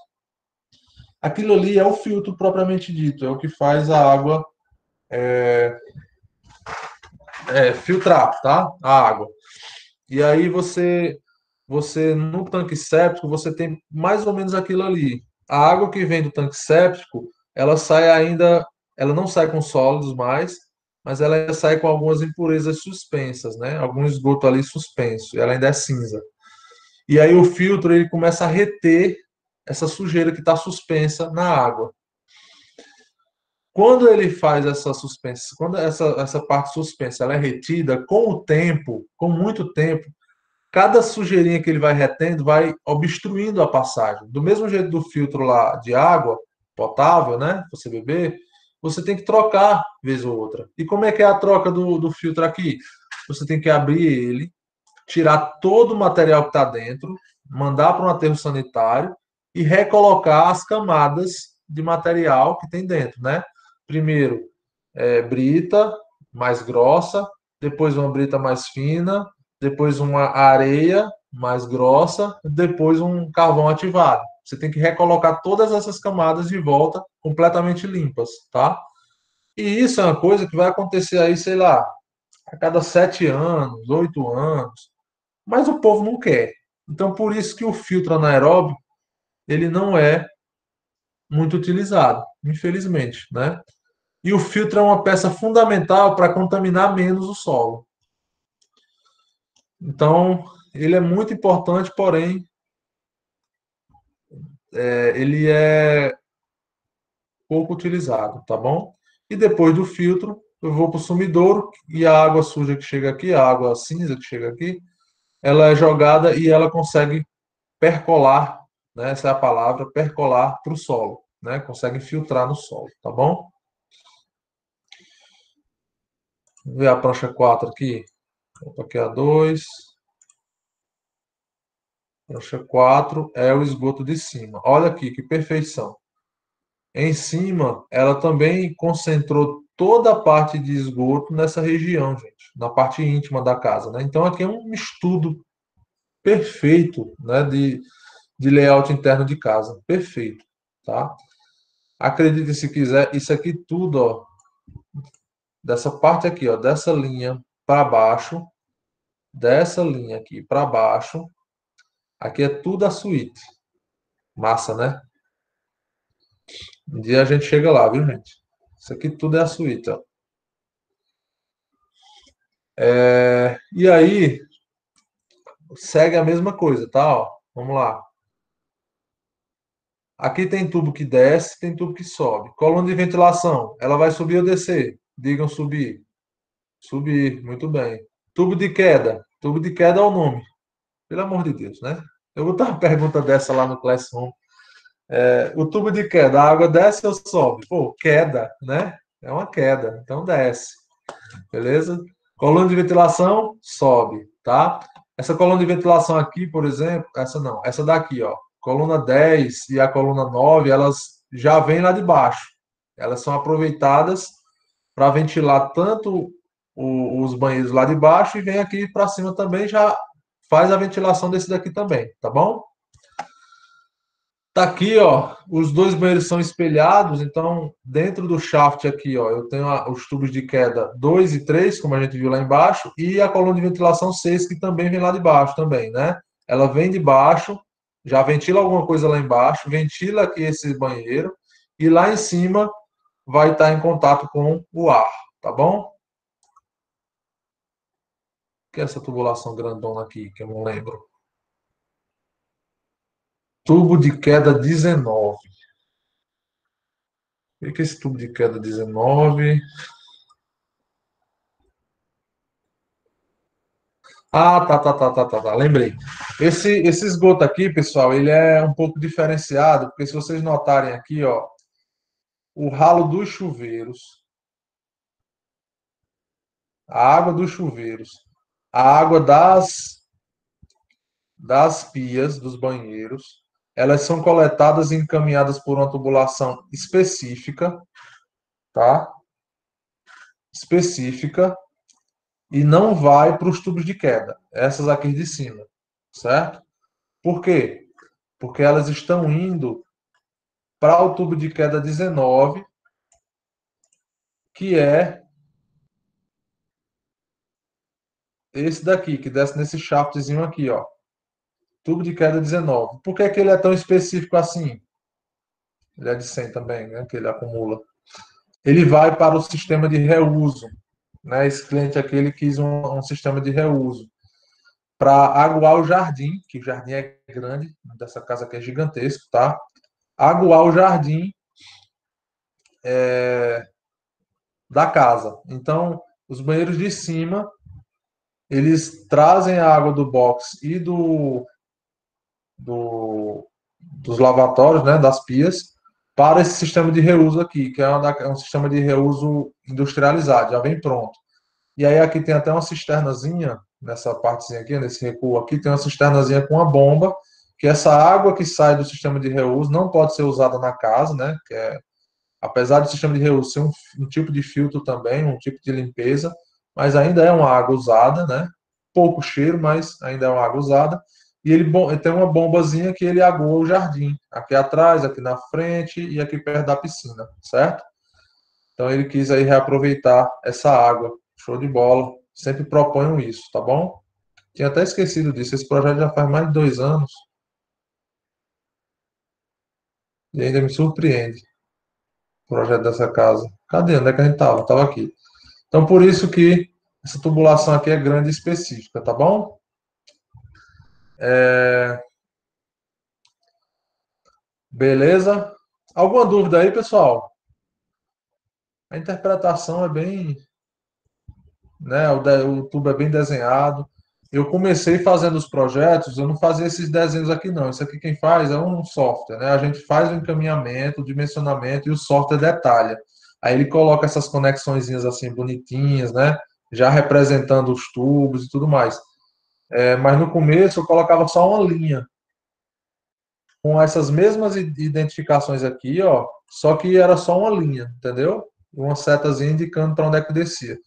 Aquilo ali é o filtro propriamente dito, é o que faz a água filtrar, tá? A água. E aí você no tanque séptico, você tem mais ou menos aquilo ali. A água que vem do tanque séptico, ela sai ainda, ela não sai com sólidos mais, mas ela sai com algumas impurezas suspensas, né? Algum esgoto ali suspenso, e ela ainda é cinza. E aí o filtro ele começa a reter essa sujeira que está suspensa na água. Quando ele faz essa suspensa, quando essa parte suspensa ela é retida, com o tempo, com muito tempo, cada sujeirinha que ele vai retendo vai obstruindo a passagem. Do mesmo jeito do filtro lá de água potável, né? Você beber, você tem que trocar vez ou outra. E como é que é a troca do filtro aqui? Você tem que abrir ele, tirar todo o material que está dentro, mandar para um aterro sanitário e recolocar as camadas de material que tem dentro, né? Primeiro, brita mais grossa, depois uma brita mais fina, depois uma areia mais grossa, depois um carvão ativado. Você tem que recolocar todas essas camadas de volta completamente limpas, tá? E isso é uma coisa que vai acontecer aí, sei lá, a cada 7 anos, 8 anos, mas o povo não quer. Então, por isso que o filtro anaeróbio, ele não é muito utilizado, infelizmente, né? E o filtro é uma peça fundamental para contaminar menos o solo. Então, ele é muito importante, porém, ele é pouco utilizado, tá bom? E depois do filtro, eu vou para o sumidouro e a água suja que chega aqui, a água cinza que chega aqui, ela é jogada e ela consegue percolar, né? Essa é a palavra, percolar para o solo, né? Consegue infiltrar no solo, tá bom? Vamos ver a prancha 4 aqui. Opa, aqui a 2. Prancha 4 é o esgoto de cima. Olha aqui, que perfeição. Em cima, ela também concentrou toda a parte de esgoto nessa região, gente, na parte íntima da casa, né? Então aqui é um estudo perfeito, né, de layout interno de casa, perfeito, tá? Acredite se quiser, isso aqui tudo, ó, dessa parte aqui, ó, dessa linha para baixo, dessa linha aqui para baixo, aqui é tudo a suíte. Massa, né? Um dia a gente chega lá, viu, gente? Isso aqui tudo é a suíte, ó. E aí, segue a mesma coisa, tá? Ó, vamos lá. Aqui tem tubo que desce, tem tubo que sobe. Coluna de ventilação, ela vai subir ou descer? Digam subir. Subir, muito bem. Tubo de queda. Tubo de queda é o nome. Pelo amor de Deus, né? Eu vou botar uma pergunta dessa lá no Classroom. O tubo de queda, a água desce ou sobe? Pô, queda, né? É uma queda, então desce. Beleza? Coluna de ventilação, sobe, tá? Essa coluna de ventilação aqui, por exemplo, essa não, essa daqui, ó. Coluna 10 e a coluna 9, elas já vêm lá de baixo. Elas são aproveitadas para ventilar tanto os banheiros lá de baixo e vem aqui para cima também, já faz a ventilação desse daqui também, tá bom? Tá aqui, ó, os dois banheiros são espelhados, então dentro do shaft aqui, ó, eu tenho os tubos de queda 2 e 3, como a gente viu lá embaixo, e a coluna de ventilação 6, que também vem lá de baixo também, né? Ela vem de baixo, já ventila alguma coisa lá embaixo, ventila aqui esse banheiro, e lá em cima vai estar em contato com o ar, tá bom? O que é essa tubulação grandona aqui, que eu não lembro? Tubo de queda 19. O que é esse tubo de queda 19? Ah, tá. Lembrei. Esse esgoto aqui, pessoal, ele é um pouco diferenciado, porque se vocês notarem aqui, ó, o ralo dos chuveiros, a água dos chuveiros, a água das pias, dos banheiros, elas são coletadas e encaminhadas por uma tubulação específica, tá? Específica, e não vai para os tubos de queda, essas aqui de cima, certo? Por quê? Porque elas estão indo para o tubo de queda 19, que é esse daqui, que desce nesse shaftzinho aqui, ó. Tubo de queda 19. Por que que ele é tão específico assim? Ele é de 100 também, né? Que ele acumula. Ele vai para o sistema de reuso, né? Esse cliente aqui, ele quis um sistema de reuso para aguar o jardim, que o jardim é grande, dessa casa aqui é gigantesco, tá? Aguar o jardim da casa. Então, os banheiros de cima, eles trazem a água do box e do, dos lavatórios, né, das pias, para esse sistema de reuso aqui, que é um sistema de reuso industrializado, já vem pronto. E aí aqui tem até uma cisternazinha, nessa partezinha aqui, nesse recuo aqui, tem uma cisternazinha com uma bomba, que essa água que sai do sistema de reuso não pode ser usada na casa, né, que é, apesar do sistema de reuso ser um tipo de filtro também, um tipo de limpeza, mas ainda é uma água usada, né, pouco cheiro, mas ainda é uma água usada. E ele tem uma bombazinha que ele agua o jardim, aqui atrás, aqui na frente e aqui perto da piscina, certo? Então ele quis aí reaproveitar essa água. Show de bola. Sempre proponho isso, tá bom? Tinha até esquecido disso. Esse projeto já faz mais de 2 anos e ainda me surpreende o projeto dessa casa. Cadê? Onde é que a gente estava? Estava aqui. Então por isso que essa tubulação aqui é grande e específica, tá bom? Beleza? Alguma dúvida aí, pessoal? A interpretação é bem, né? O tubo é bem desenhado. eu comecei fazendo os projetos, eu não fazia esses desenhos aqui não. Isso aqui quem faz é um software, né? A gente faz o encaminhamento, o dimensionamento e o software detalha. Aí ele coloca essas conexõezinhas assim bonitinhas, né? Já representando os tubos e tudo mais. Mas no começo eu colocava só uma linha com essas mesmas identificações aqui, ó, só que era só uma linha, entendeu? Uma setazinha indicando para onde é que descia.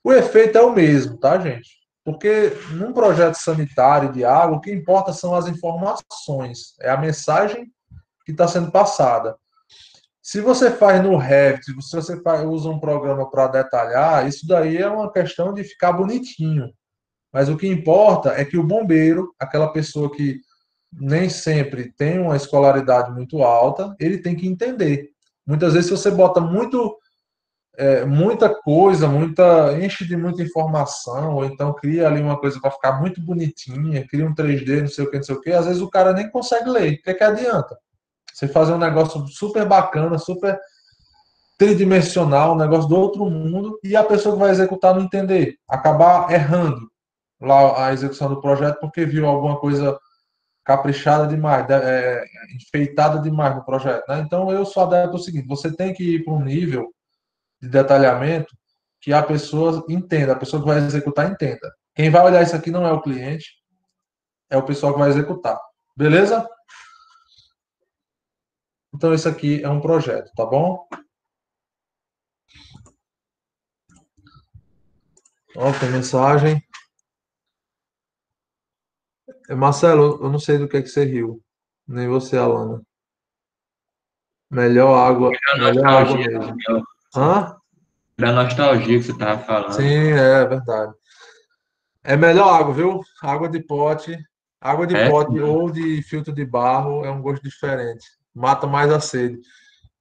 O efeito é o mesmo, tá, gente? Porque num projeto sanitário de água, o que importa são as informações, é a mensagem que está sendo passada. Se você faz no Revit, se você usa um programa para detalhar, isso daí é uma questão de ficar bonitinho. Mas o que importa é que o bombeiro, aquela pessoa que nem sempre tem uma escolaridade muito alta, ele tem que entender. Muitas vezes, se você bota muita coisa, enche de muita informação, ou então cria ali uma coisa para ficar muito bonitinha, cria um 3D, não sei o que, não sei o que, às vezes o cara nem consegue ler. O que é que adianta? Você fazer um negócio super bacana, super tridimensional, um negócio do outro mundo, e a pessoa que vai executar não entender, acabar errando lá a execução do projeto porque viu alguma coisa caprichada demais, enfeitada demais no projeto, né? Então eu sou adepto ao seguinte: você tem que ir para um nível de detalhamento que a pessoa entenda, a pessoa que vai executar entenda. Quem vai olhar isso aqui não é o cliente, é o pessoal que vai executar. Beleza? Então isso aqui é um projeto, tá bom? Ó, tem mensagem. Marcelo, eu não sei do que você riu. Nem você, Alana. Da Melhor água nostalgia, mesmo. Hã? da nostalgia que você tava Sim, falando. é verdade. É melhor água, viu? Água de pote. Água de É, pote ou de filtro de barro é um gosto diferente. Mata mais a sede.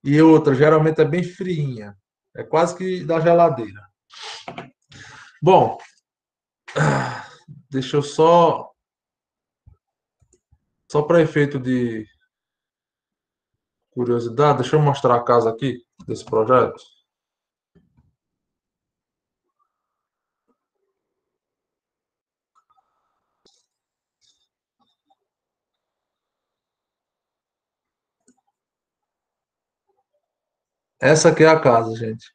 E outra, geralmente é bem friinha. É quase que da geladeira. Bom, deixa eu só para efeito de curiosidade, deixa eu mostrar a casa aqui desse projeto. Essa aqui é a casa, gente.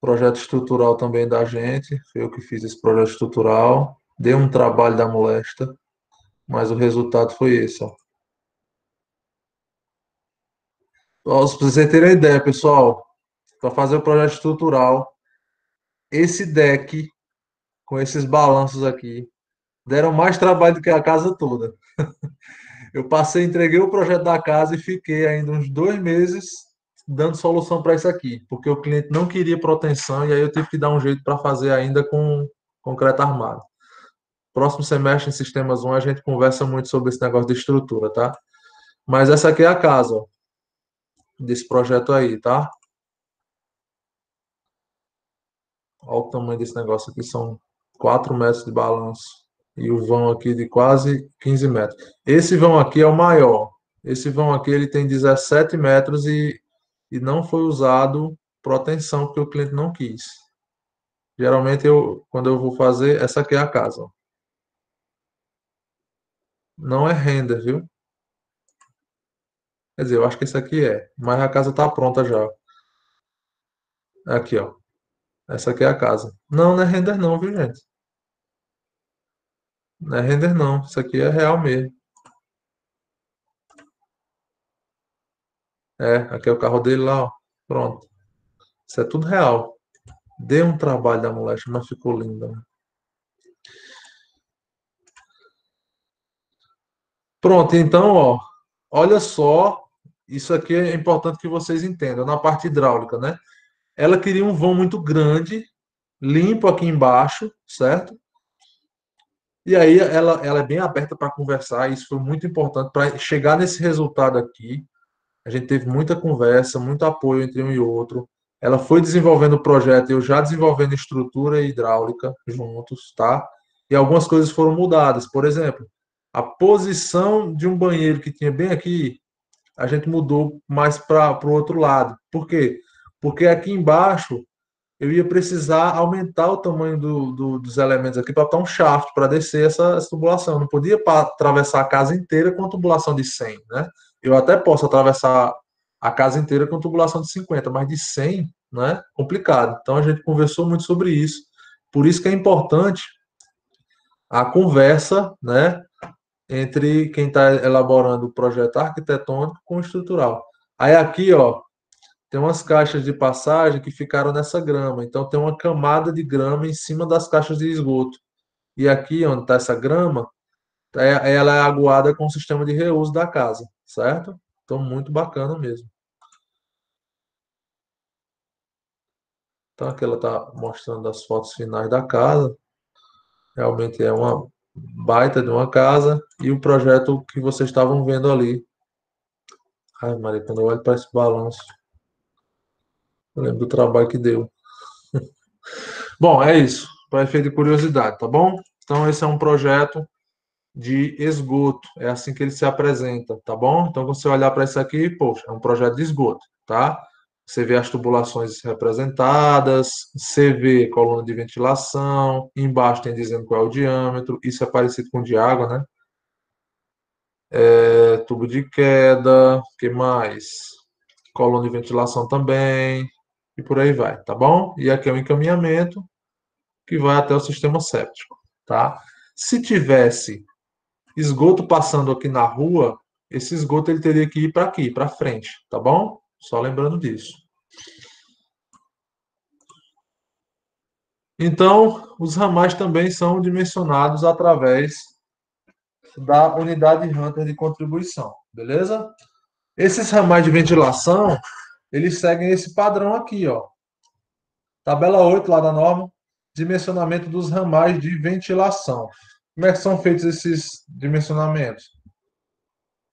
Projeto estrutural também da gente. Foi eu que fiz esse projeto estrutural. Deu um trabalho da molesta, mas o resultado foi esse, ó. Ó, pra você ter ideia, pessoal, para fazer o projeto estrutural, esse deck com esses balanços aqui deram mais trabalho do que a casa toda. Eu passei, entreguei o projeto da casa e fiquei ainda uns 2 meses dando solução para isso aqui, porque o cliente não queria proteção e aí eu tive que dar um jeito para fazer ainda com concreto armado. Próximo semestre em Sistemas 1 a gente conversa muito sobre esse negócio de estrutura, tá? Mas essa aqui é a casa, ó, desse projeto aí, tá? Olha o tamanho desse negócio aqui, são 4 metros de balanço. E o vão aqui de quase 15 metros. Esse vão aqui é o maior. Esse vão aqui ele tem 17 metros e não foi usado proteção porque o cliente não quis. Geralmente quando eu vou fazer, essa aqui é a casa, ó. Não é render, viu? Quer dizer, eu acho que esse aqui é, mas a casa tá pronta já. Aqui, ó. Essa aqui é a casa. Não, não é render não, viu, gente? Não é render não. Isso aqui é real mesmo. Aqui é o carro dele lá, ó. Pronto. Isso é tudo real. Deu um trabalho da moléstia, mas ficou linda, né? Pronto, então, ó. Olha só. Isso aqui é importante que vocês entendam. Na parte hidráulica, né? Ela queria um vão muito grande, limpo aqui embaixo, certo? E aí ela é bem aberta para conversar. E isso foi muito importante para chegar nesse resultado aqui. A gente teve muita conversa, muito apoio entre um e outro. Ela foi desenvolvendo o projeto, eu já desenvolvendo estrutura e hidráulica juntos, tá? E algumas coisas foram mudadas. Por exemplo, a posição de um banheiro que tinha bem aqui, a gente mudou mais para o outro lado. Por quê? Porque aqui embaixo eu ia precisar aumentar o tamanho dos elementos aqui para botar um shaft para descer essa tubulação. Eu não podia atravessar a casa inteira com tubulação de 100, né? Eu até posso atravessar a casa inteira com tubulação de 50, mas de 100, né? Complicado. Então a gente conversou muito sobre isso. Por isso que é importante a conversa, né, entre quem está elaborando o projeto arquitetônico com o estrutural. Aí aqui, ó, tem umas caixas de passagem que ficaram nessa grama. Então tem uma camada de grama em cima das caixas de esgoto. E aqui, onde está essa grama, ela é aguada com o sistema de reuso da casa, certo? Então, muito bacana mesmo. Então, aqui ela está mostrando as fotos finais da casa. Realmente é uma baita de uma casa. E o projeto que vocês estavam vendo ali. Ai, Maria, quando eu olho para esse balanço, eu lembro do trabalho que deu. Bom, é isso. Para efeito de curiosidade, tá bom? Então, esse é um projeto de esgoto. É assim que ele se apresenta, tá bom? Então, quando você olhar para isso aqui, poxa, é um projeto de esgoto, tá? Você vê as tubulações representadas, você vê coluna de ventilação, embaixo tem dizendo qual é o diâmetro, isso é parecido com o de água, né? Tubo de queda, que mais? Coluna de ventilação também, e por aí vai, tá bom? E aqui é o encaminhamento que vai até o sistema séptico, tá? Se tivesse esgoto passando aqui na rua, esse esgoto ele teria que ir para aqui, para frente, tá bom? Só lembrando disso. Então, os ramais também são dimensionados através da unidade Hunter de contribuição, beleza? Esses ramais de ventilação, eles seguem esse padrão aqui, ó. Tabela 8 lá da norma, dimensionamento dos ramais de ventilação. Como é que são feitos esses dimensionamentos?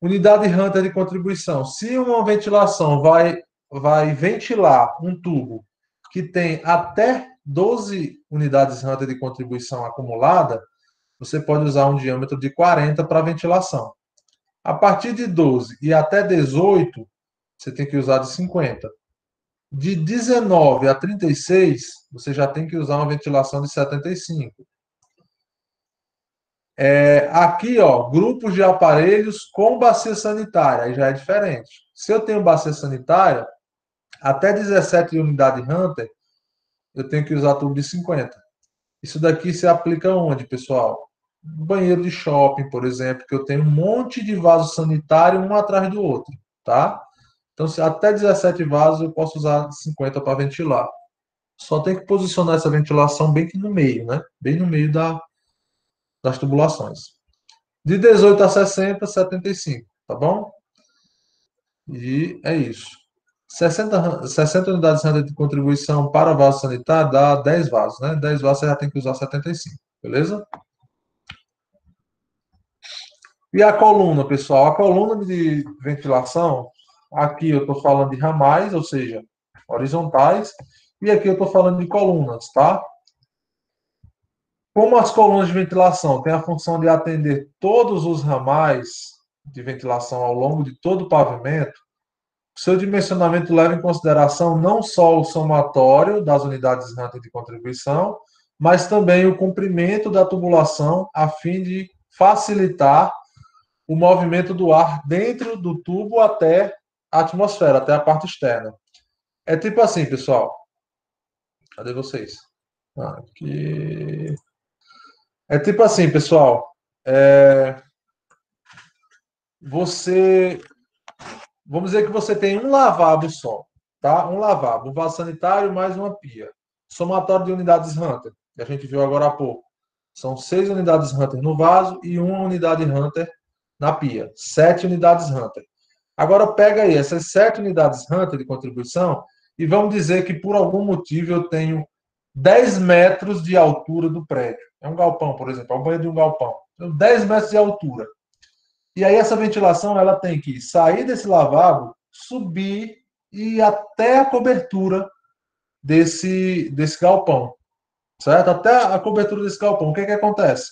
Unidade Hunter de contribuição. Se uma ventilação vai ventilar um tubo que tem até 12 unidades Hunter de contribuição acumulada, você pode usar um diâmetro de 40 para ventilação. A partir de 12 e até 18, você tem que usar de 50. De 19 a 36, você já tem que usar uma ventilação de 75. Aqui, ó, grupos de aparelhos com bacia sanitária, aí já é diferente. Se eu tenho bacia sanitária, até 17 unidades Hunter, eu tenho que usar tubo de 50. Isso daqui se aplica onde, pessoal? Banheiro de shopping, por exemplo, que eu tenho um monte de vaso sanitário um atrás do outro, tá? Então, se até 17 vasos, eu posso usar 50 para ventilar. Só tem que posicionar essa ventilação bem que no meio, né? Bem no meio das tubulações. De 18 a 60, 75, tá bom? E é isso. 60 unidades de contribuição para vaso sanitário dá 10 vasos, né? 10 vasos você já tem que usar 75, beleza? E a coluna, pessoal? A coluna de ventilação, aqui eu estou falando de ramais, ou seja, horizontais, e aqui eu estou falando de colunas, tá? Como as colunas de ventilação têm a função de atender todos os ramais de ventilação ao longo de todo o pavimento, seu dimensionamento leva em consideração não só o somatório das unidades Hunter de contribuição, mas também o comprimento da tubulação a fim de facilitar o movimento do ar dentro do tubo até a atmosfera, até a parte externa. É tipo assim, pessoal. Cadê vocês? Aqui. É tipo assim, pessoal. Você. Vamos dizer que você tem um lavabo só, tá? Um lavabo, um vaso sanitário mais uma pia. Somatório de unidades Hunter, que a gente viu agora há pouco. São 6 unidades Hunter no vaso e uma unidade Hunter na pia. 7 unidades Hunter. Agora pega aí essas 7 unidades Hunter de contribuição e vamos dizer que por algum motivo eu tenho 10 metros de altura do prédio. É um galpão, por exemplo, é o banheiro de um galpão. Então, 10 metros de altura. E aí essa ventilação ela tem que sair desse lavabo, subir e ir até a cobertura desse galpão, certo? Até a cobertura desse galpão. O que acontece?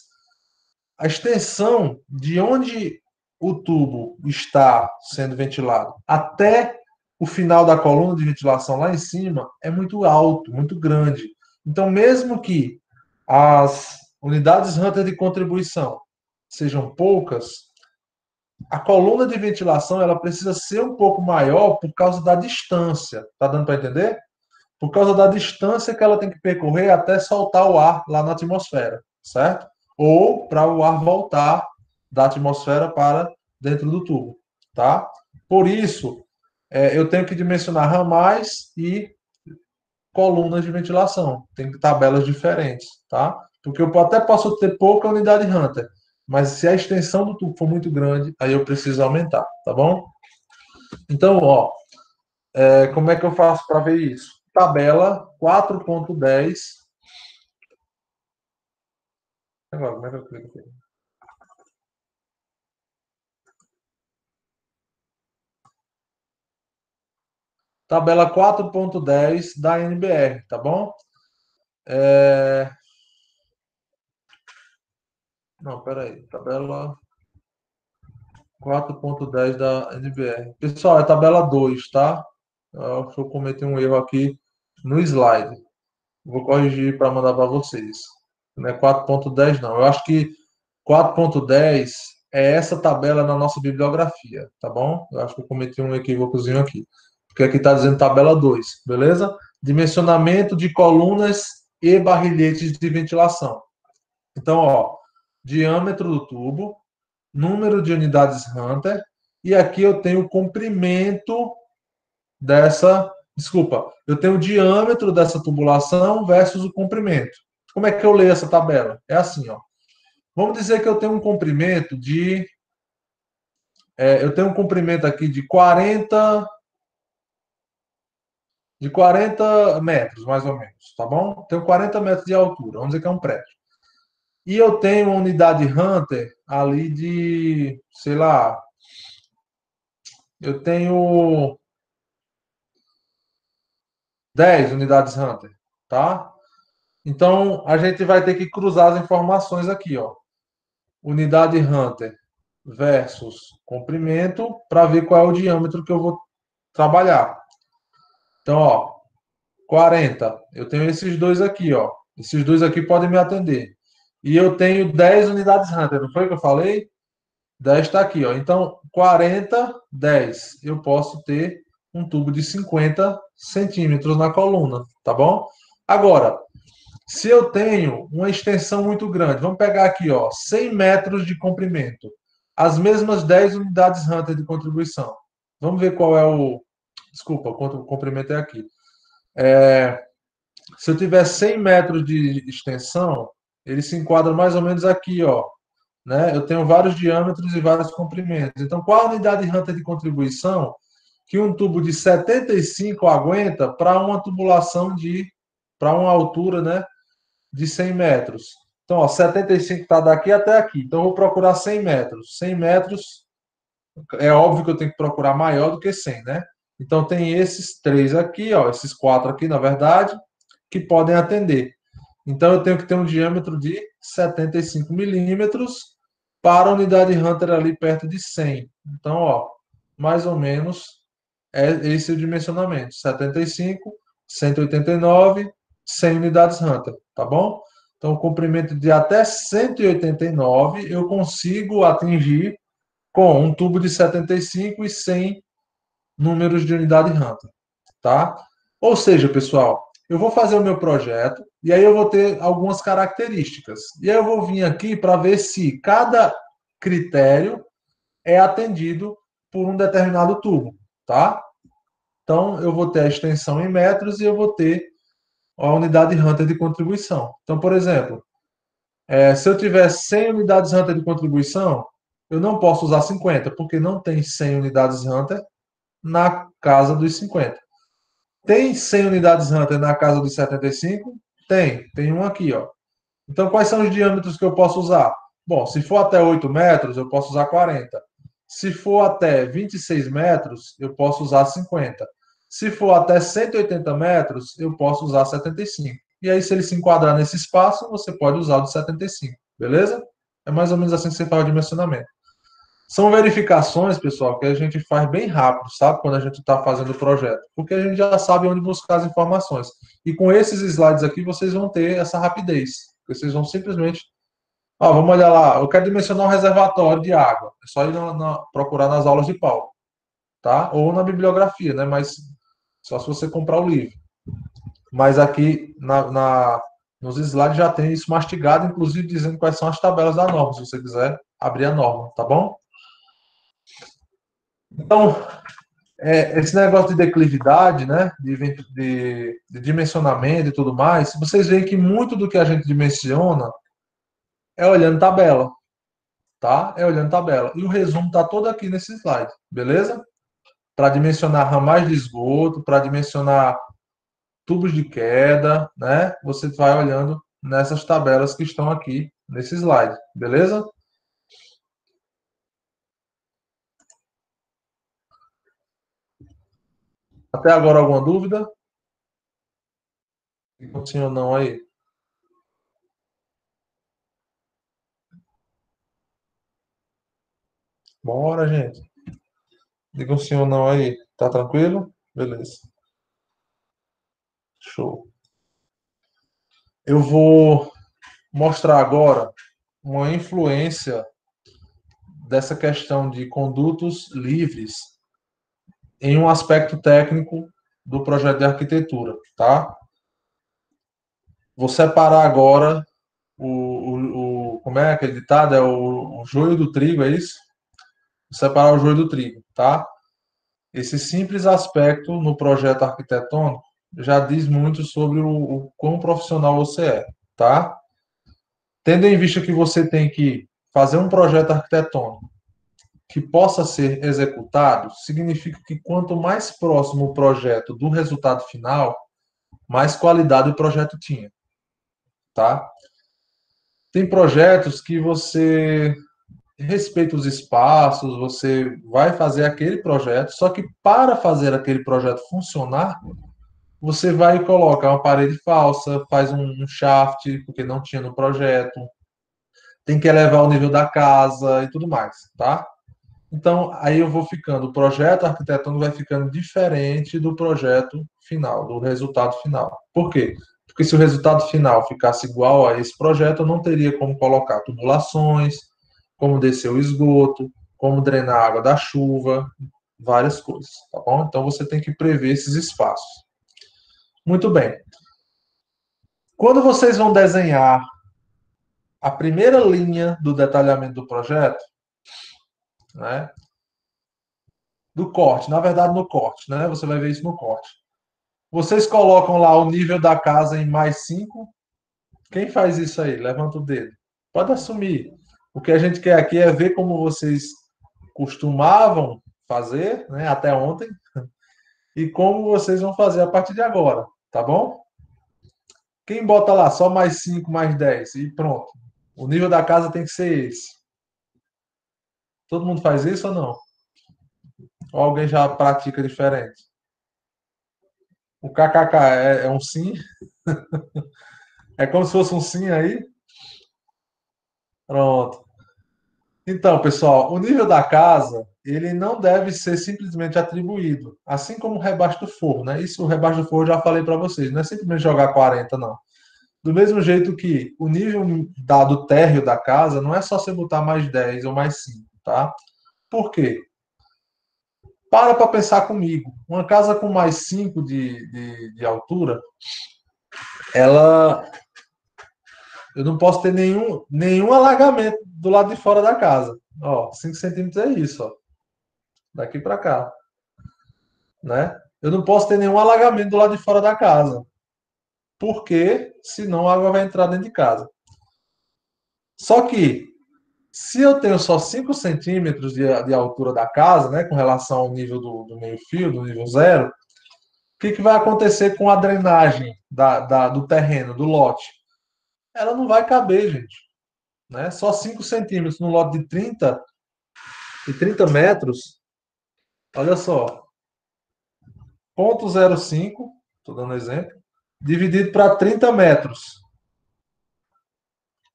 A extensão de onde o tubo está sendo ventilado até o final da coluna de ventilação lá em cima é muito alto, muito grande. Então, mesmo que as unidades Hunter de contribuição sejam poucas, a coluna de ventilação ela precisa ser um pouco maior por causa da distância. Tá dando para entender? Por causa da distância que ela tem que percorrer até soltar o ar lá na atmosfera, certo? Ou para o ar voltar da atmosfera para dentro do tubo, tá? Por isso, eu tenho que dimensionar ramais e colunas de ventilação. Tem tabelas diferentes, tá? Porque eu até posso ter pouca unidade Hunter, mas se a extensão do tubo for muito grande, aí eu preciso aumentar, tá bom? Então, ó, como é que eu faço para ver isso? Tabela 4.10. Agora, como é que eu clico aqui? Tabela 4.10 da NBR, tá bom? Não, peraí. Tabela 4.10 da NBR. Pessoal, é tabela 2, tá? Eu acho que eu cometi um erro aqui no slide. Vou corrigir para mandar para vocês. Não é 4.10, não. Eu acho que 4.10 é essa tabela na nossa bibliografia, tá bom? Eu acho que eu cometi um equívocozinho aqui. Porque aqui está dizendo tabela 2, beleza? Dimensionamento de colunas e barrilhetes de ventilação. Então, ó, diâmetro do tubo, número de unidades Hunter, e aqui eu tenho o comprimento dessa. Desculpa, eu tenho o diâmetro dessa tubulação versus o comprimento. Como é que eu leio essa tabela? É assim, ó. Vamos dizer que eu tenho um comprimento de. Eu tenho um comprimento aqui de 40 metros, mais ou menos, tá bom? Tenho 40 metros de altura, vamos dizer que é um prédio. E eu tenho uma unidade Hunter ali de, sei lá, eu tenho 10 unidades Hunter, tá? Então, a gente vai ter que cruzar as informações aqui, ó. Unidade Hunter versus comprimento para ver qual é o diâmetro que eu vou trabalhar. Então, ó, 40. Eu tenho esses dois aqui, ó. Esses dois aqui podem me atender. E eu tenho 10 unidades Hunter, não foi o que eu falei? 10 está aqui, ó. Então, 40, 10. Eu posso ter um tubo de 50 centímetros na coluna, tá bom? Agora, se eu tenho uma extensão muito grande, vamos pegar aqui, ó, 100 metros de comprimento, as mesmas 10 unidades Hunter de contribuição. Vamos ver qual é o. Desculpa, o comprimento é aqui. Se eu tiver 100 metros de extensão, ele se enquadra mais ou menos aqui, ó. Né? Eu tenho vários diâmetros e vários comprimentos. Então, qual a unidade Hunter de contribuição que um tubo de 75 aguenta para uma tubulação para uma altura, né, de 100 metros? Então, ó, 75 está daqui até aqui. Então, eu vou procurar 100 metros. 100 metros, é óbvio que eu tenho que procurar maior do que 100, né? Então, tem esses três aqui, ó, esses quatro aqui, na verdade, que podem atender. Então, eu tenho que ter um diâmetro de 75 milímetros para a unidade Hunter ali perto de 100. Então, ó, mais ou menos é esse o dimensionamento. 75, 189, 100 unidades Hunter, tá bom? Então, o comprimento de até 189 eu consigo atingir com um tubo de 75 e 100 números de unidade Hunter, tá? Ou seja, pessoal, eu vou fazer o meu projeto e aí eu vou ter algumas características. E aí eu vou vir aqui para ver se cada critério é atendido por um determinado tubo, tá? Então, eu vou ter a extensão em metros e eu vou ter a unidade Hunter de contribuição. Então, por exemplo, se eu tiver 100 unidades Hunter de contribuição, eu não posso usar 50, porque não tem 100 unidades Hunter na casa dos 50. Tem 100 unidades Hunter na casa dos 75? Tem um aqui, ó. Então, quais são os diâmetros que eu posso usar? Bom, se for até 8 metros, eu posso usar 40. Se for até 26 metros, eu posso usar 50. Se for até 180 metros, eu posso usar 75. E aí, se ele se enquadrar nesse espaço, você pode usar o de 75, beleza? É mais ou menos assim que você faz o dimensionamento. São verificações, pessoal, que a gente faz bem rápido, sabe? Quando a gente está fazendo o projeto. Porque a gente já sabe onde buscar as informações. E com esses slides aqui, vocês vão ter essa rapidez. Vocês vão simplesmente. Ó, vamos olhar lá. Eu quero dimensionar um reservatório de água. É só ir procurar nas aulas de Paulo. Tá? Ou na bibliografia, né? Mas só se você comprar o livro. Mas aqui nos slides já tem isso mastigado, inclusive dizendo quais são as tabelas da norma, se você quiser abrir a norma, tá bom? Então, esse negócio de declividade, né, de dimensionamento e tudo mais, vocês veem que muito do que a gente dimensiona é olhando tabela, tá? É olhando tabela. E o resumo está todo aqui nesse slide, beleza? Para dimensionar ramais de esgoto, para dimensionar tubos de queda, né? Você vai olhando nessas tabelas que estão aqui nesse slide, beleza? Até agora alguma dúvida? Sim ou não aí? Bora, gente. Diga um sim ou não aí. Tá tranquilo? Beleza. Show. Eu vou mostrar agora uma influência dessa questão de condutos livres em um aspecto técnico do projeto de arquitetura, tá? Vou separar agora como é aquele ditado? É o joio do trigo, é isso? Vou separar o joio do trigo, tá? Esse simples aspecto no projeto arquitetônico já diz muito sobre o quão profissional você é, tá? Tendo em vista que você tem que fazer um projeto arquitetônico que possa ser executado, significa que quanto mais próximo o projeto do resultado final, mais qualidade o projeto tinha, tá? Tem projetos que você respeita os espaços, você vai fazer aquele projeto, só que para fazer aquele projeto funcionar, você vai colocar uma parede falsa, faz um shaft, porque não tinha no projeto, tem que elevar o nível da casa e tudo mais, tá? Então, aí eu vou ficando, o projeto arquitetônico vai ficando diferente do projeto final, do resultado final. Por quê? Porque se o resultado final ficasse igual a esse projeto, eu não teria como colocar tubulações, como descer o esgoto, como drenar a água da chuva, várias coisas, tá bom? Então você tem que prever esses espaços. Muito bem. Quando vocês vão desenhar a primeira linha do detalhamento do projeto, né? Do corte, na verdade no corte, né? Você vai ver isso no corte. Vocês colocam lá o nível da casa em +5. Quem faz isso aí? Levanta o dedo. Pode assumir. O que a gente quer aqui é ver como vocês costumavam fazer, né, até ontem, e como vocês vão fazer a partir de agora, tá bom? Quem bota lá só +5, +10 e pronto. O nível da casa tem que ser esse. Todo mundo faz isso ou não? Ou alguém já pratica diferente? O KKK é um sim? É como se fosse um sim aí? Pronto. Então, pessoal, o nível da casa, ele não deve ser simplesmente atribuído, assim como o rebaixo do forro, né? Isso, o rebaixo do forro eu já falei para vocês, não é simplesmente jogar 40, não. Do mesmo jeito que o nível do térreo da casa não é só você botar +10 ou +5, tá? Por quê? Para pensar comigo. Uma casa com +5 de altura, ela eu não posso ter nenhum alagamento do lado de fora da casa. Ó, 5 centímetros é isso, ó. Daqui para cá, né? Eu não posso ter nenhum alagamento do lado de fora da casa. Porque senão a água vai entrar dentro de casa. Só que, se eu tenho só 5 centímetros de altura da casa, né, com relação ao nível do meio-fio, do nível zero, o que vai acontecer com a drenagem do terreno, do lote? Ela não vai caber, gente. Né? Só 5 centímetros no lote de 30 metros, olha só, 0,05, estou dando exemplo, dividido para 30 metros,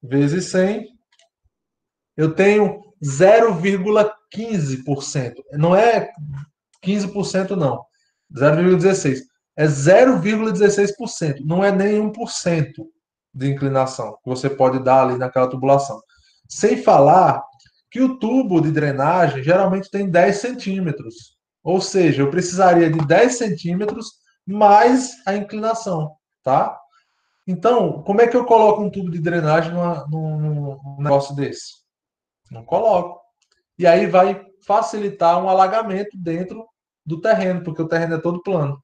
vezes 100, eu tenho 0,15%. Não é 15% não. 0,16%. É 0,16%. Não é nem 1% de inclinação que você pode dar ali naquela tubulação. Sem falar que o tubo de drenagem geralmente tem 10 centímetros. Ou seja, eu precisaria de 10 centímetros mais a inclinação, tá? Então, como é que eu coloco um tubo de drenagem num negócio desse? Não coloco. E aí vai facilitar um alagamento dentro do terreno, porque o terreno é todo plano.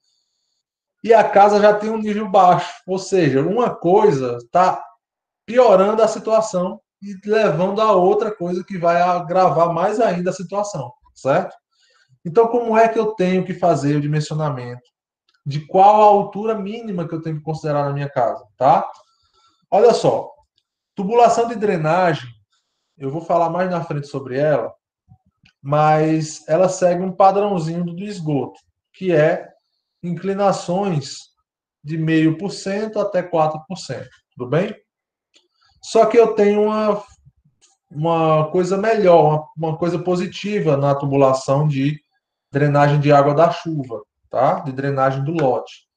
E a casa já tem um nível baixo, ou seja, uma coisa está piorando a situação e levando a outra coisa que vai agravar mais ainda a situação, certo? Então, como é que eu tenho que fazer o dimensionamento? De qual a altura mínima que eu tenho que considerar na minha casa, tá? Olha só, tubulação de drenagem, eu vou falar mais na frente sobre ela, mas ela segue um padrãozinho do esgoto, que é inclinações de 0,5% até 4%, tudo bem? Só que eu tenho uma coisa melhor, uma coisa positiva na tubulação de drenagem de água da chuva, tá? De drenagem do lote.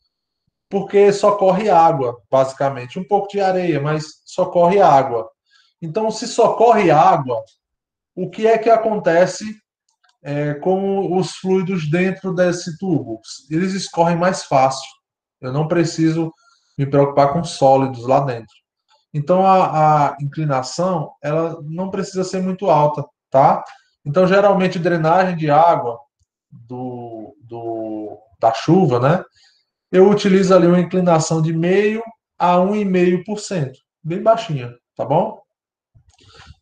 Porque só corre água, basicamente. Um pouco de areia, mas só corre água. Então, se só corre água, o que é que acontece com os fluidos dentro desse tubo? Eles escorrem mais fácil. Eu não preciso me preocupar com sólidos lá dentro. Então, a inclinação, ela não precisa ser muito alta, tá? Então, geralmente, drenagem de água da chuva, né? Eu utilizo ali uma inclinação de 0,5% a 1,5%, bem baixinha, tá bom?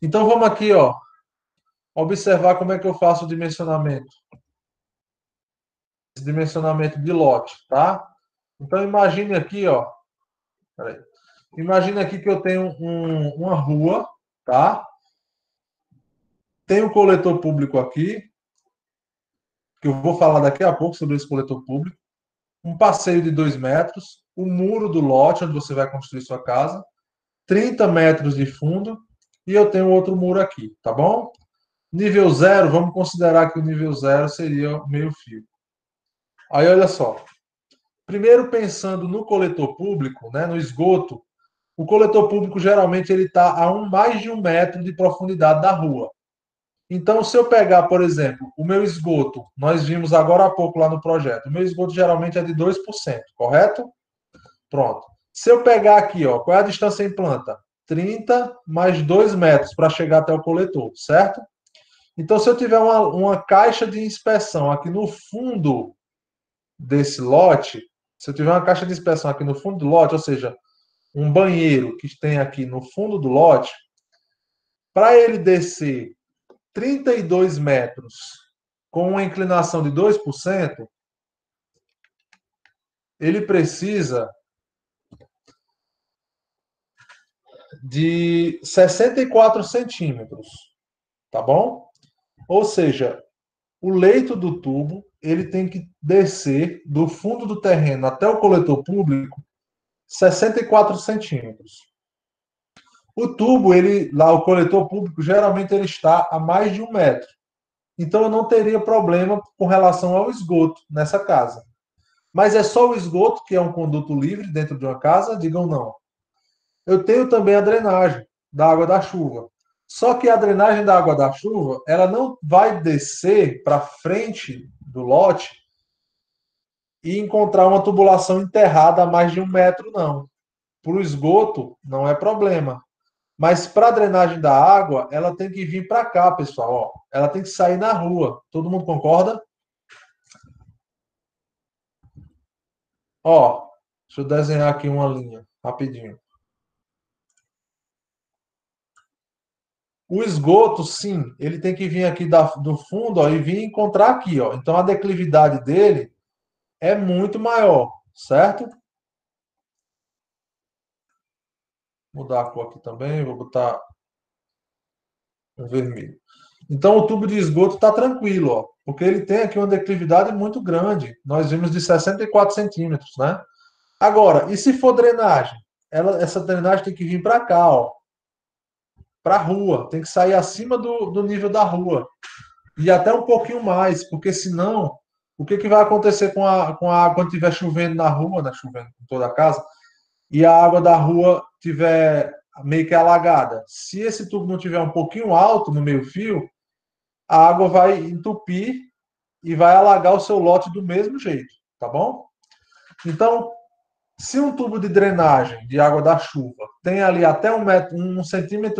Então, vamos aqui, ó, observar como é que eu faço o dimensionamento. Esse dimensionamento de lote, tá? Então, imagine aqui, ó. Peraí. Imagine aqui que eu tenho uma rua, tá? Tem um coletor público aqui, que eu vou falar daqui a pouco sobre esse coletor público. Um passeio de 2 metros, o muro do lote onde você vai construir sua casa, 30 metros de fundo, e eu tenho outro muro aqui, tá bom? Nível 0, vamos considerar que o nível 0 seria meio fio. Aí, olha só. Primeiro, pensando no coletor público, né, no esgoto, o coletor público geralmente ele está a mais de 1 metro de profundidade da rua. Então, se eu pegar, por exemplo, o meu esgoto, nós vimos agora há pouco lá no projeto, o meu esgoto geralmente é de 2%, correto? Pronto. Se eu pegar aqui, ó, qual é a distância em planta? 30 mais 2 metros para chegar até o coletor, certo? Então, se eu tiver uma caixa de inspeção aqui no fundo desse lote, se eu tiver uma caixa de inspeção aqui no fundo do lote, ou seja, um banheiro que tem aqui no fundo do lote, para ele descer 32 metros com uma inclinação de 2%, ele precisa de 64 centímetros, tá bom? Ou seja, o leito do tubo ele tem que descer do fundo do terreno até o coletor público 64 centímetros. O tubo, ele, lá, o coletor público, geralmente ele está a mais de 1 metro. Então eu não teria problema com relação ao esgoto nessa casa. Mas é só o esgoto que é um conduto livre dentro de uma casa? Digam não. Eu tenho também a drenagem da água da chuva. Só que a drenagem da água da chuva, ela não vai descer para frente do lote e encontrar uma tubulação enterrada a mais de 1 metro, não. Para o esgoto, não é problema. Mas para a drenagem da água, ela tem que vir para cá, pessoal. Ó. Ela tem que sair na rua. Todo mundo concorda? Ó, deixa eu desenhar aqui uma linha, rapidinho. O esgoto, sim, ele tem que vir aqui do fundo, ó, e vir encontrar aqui, ó. Então a declividade dele é muito maior, certo? Vou mudar a cor aqui também, vou botar um vermelho. Então o tubo de esgoto está tranquilo, ó, porque ele tem aqui uma declividade muito grande. Nós vimos de 64 centímetros, né? Agora, e se for drenagem? Essa drenagem tem que vir para cá, ó, para a rua, tem que sair acima do nível da rua. E até um pouquinho mais, porque senão, o que, que vai acontecer com a água quando estiver chovendo na rua, né, chovendo em toda a casa, e a água da rua tiver meio que alagada? Se esse tubo não tiver um pouquinho alto no meio-fio, a água vai entupir e vai alagar o seu lote do mesmo jeito, tá bom? Então, se um tubo de drenagem de água da chuva tem ali até 1,5 cm,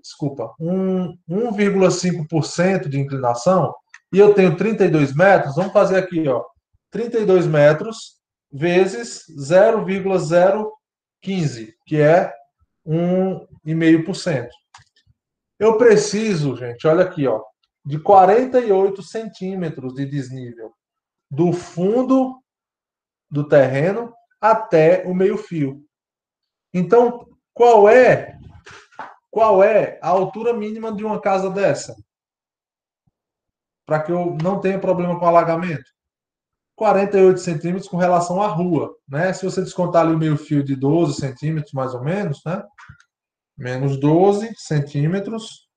desculpa, 1,5% de inclinação, e eu tenho 32 metros, vamos fazer aqui, ó, 32 metros vezes 0,015, que é 1,5%. Eu preciso, gente, olha aqui, ó, de 48 centímetros de desnível do fundo do terreno até o meio-fio. Então, qual é a altura mínima de uma casa dessa? Para que eu não tenha problema com alagamento? 48 centímetros com relação à rua, né? Se você descontar ali o meio-fio de 12 centímetros, mais ou menos, né? Menos 12 centímetros.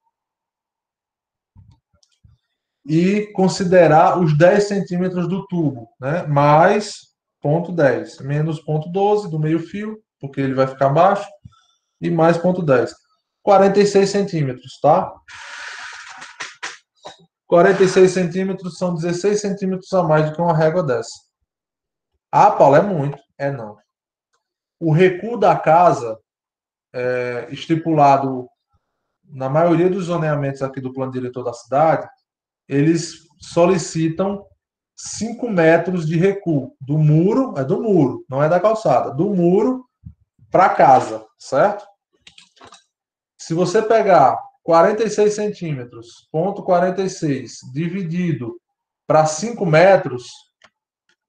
E considerar os 10 centímetros do tubo, né? Mais 0,10, menos 0,12 do meio-fio, porque ele vai ficar baixo, e mais 0,10. 46 centímetros, tá? 46 centímetros são 16 centímetros a mais do que uma régua dessa. Ah, Paulo, é muito. É não. O recuo da casa, estipulado na maioria dos zoneamentos aqui do plano diretor da cidade, eles solicitam 5 metros de recuo do muro, não é da calçada, do muro para casa, certo? Se você pegar 46 centímetros, ponto 46, dividido para 5 metros,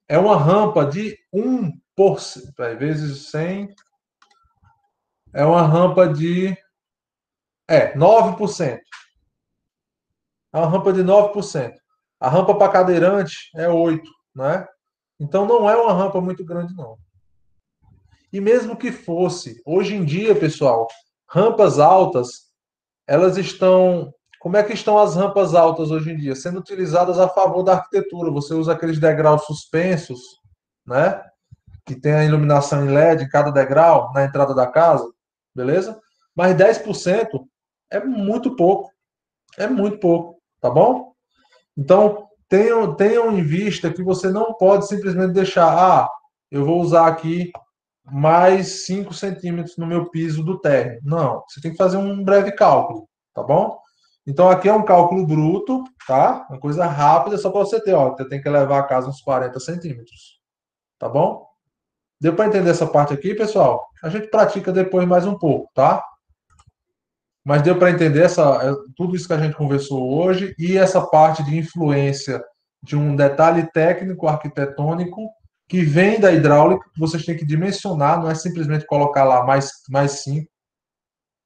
é uma rampa de 1%, vezes 100, é uma rampa de 9%. É uma rampa de 9%. A rampa para cadeirante é 8%, né? Então não é uma rampa muito grande, não. E mesmo que fosse, hoje em dia, pessoal, rampas altas, elas estão. Como é que estão as rampas altas hoje em dia? Sendo utilizadas a favor da arquitetura. Você usa aqueles degraus suspensos, né? Que tem a iluminação em LED em cada degrau na entrada da casa, beleza? Mas 10% é muito pouco. É muito pouco, tá bom? Então, tenham em vista que você não pode simplesmente deixar, eu vou usar aqui mais 5 centímetros no meu piso do térreo. Não, você tem que fazer um breve cálculo, tá bom? Então, aqui é um cálculo bruto, tá? Uma coisa rápida, só para você ter, ó, você tem que levar a casa uns 40 centímetros, tá bom? Deu para entender essa parte aqui, pessoal? A gente pratica depois mais um pouco, tá? Mas deu para entender tudo isso que a gente conversou hoje e essa parte de influência de um detalhe técnico arquitetônico que vem da hidráulica, que vocês têm que dimensionar, não é simplesmente colocar lá mais 5.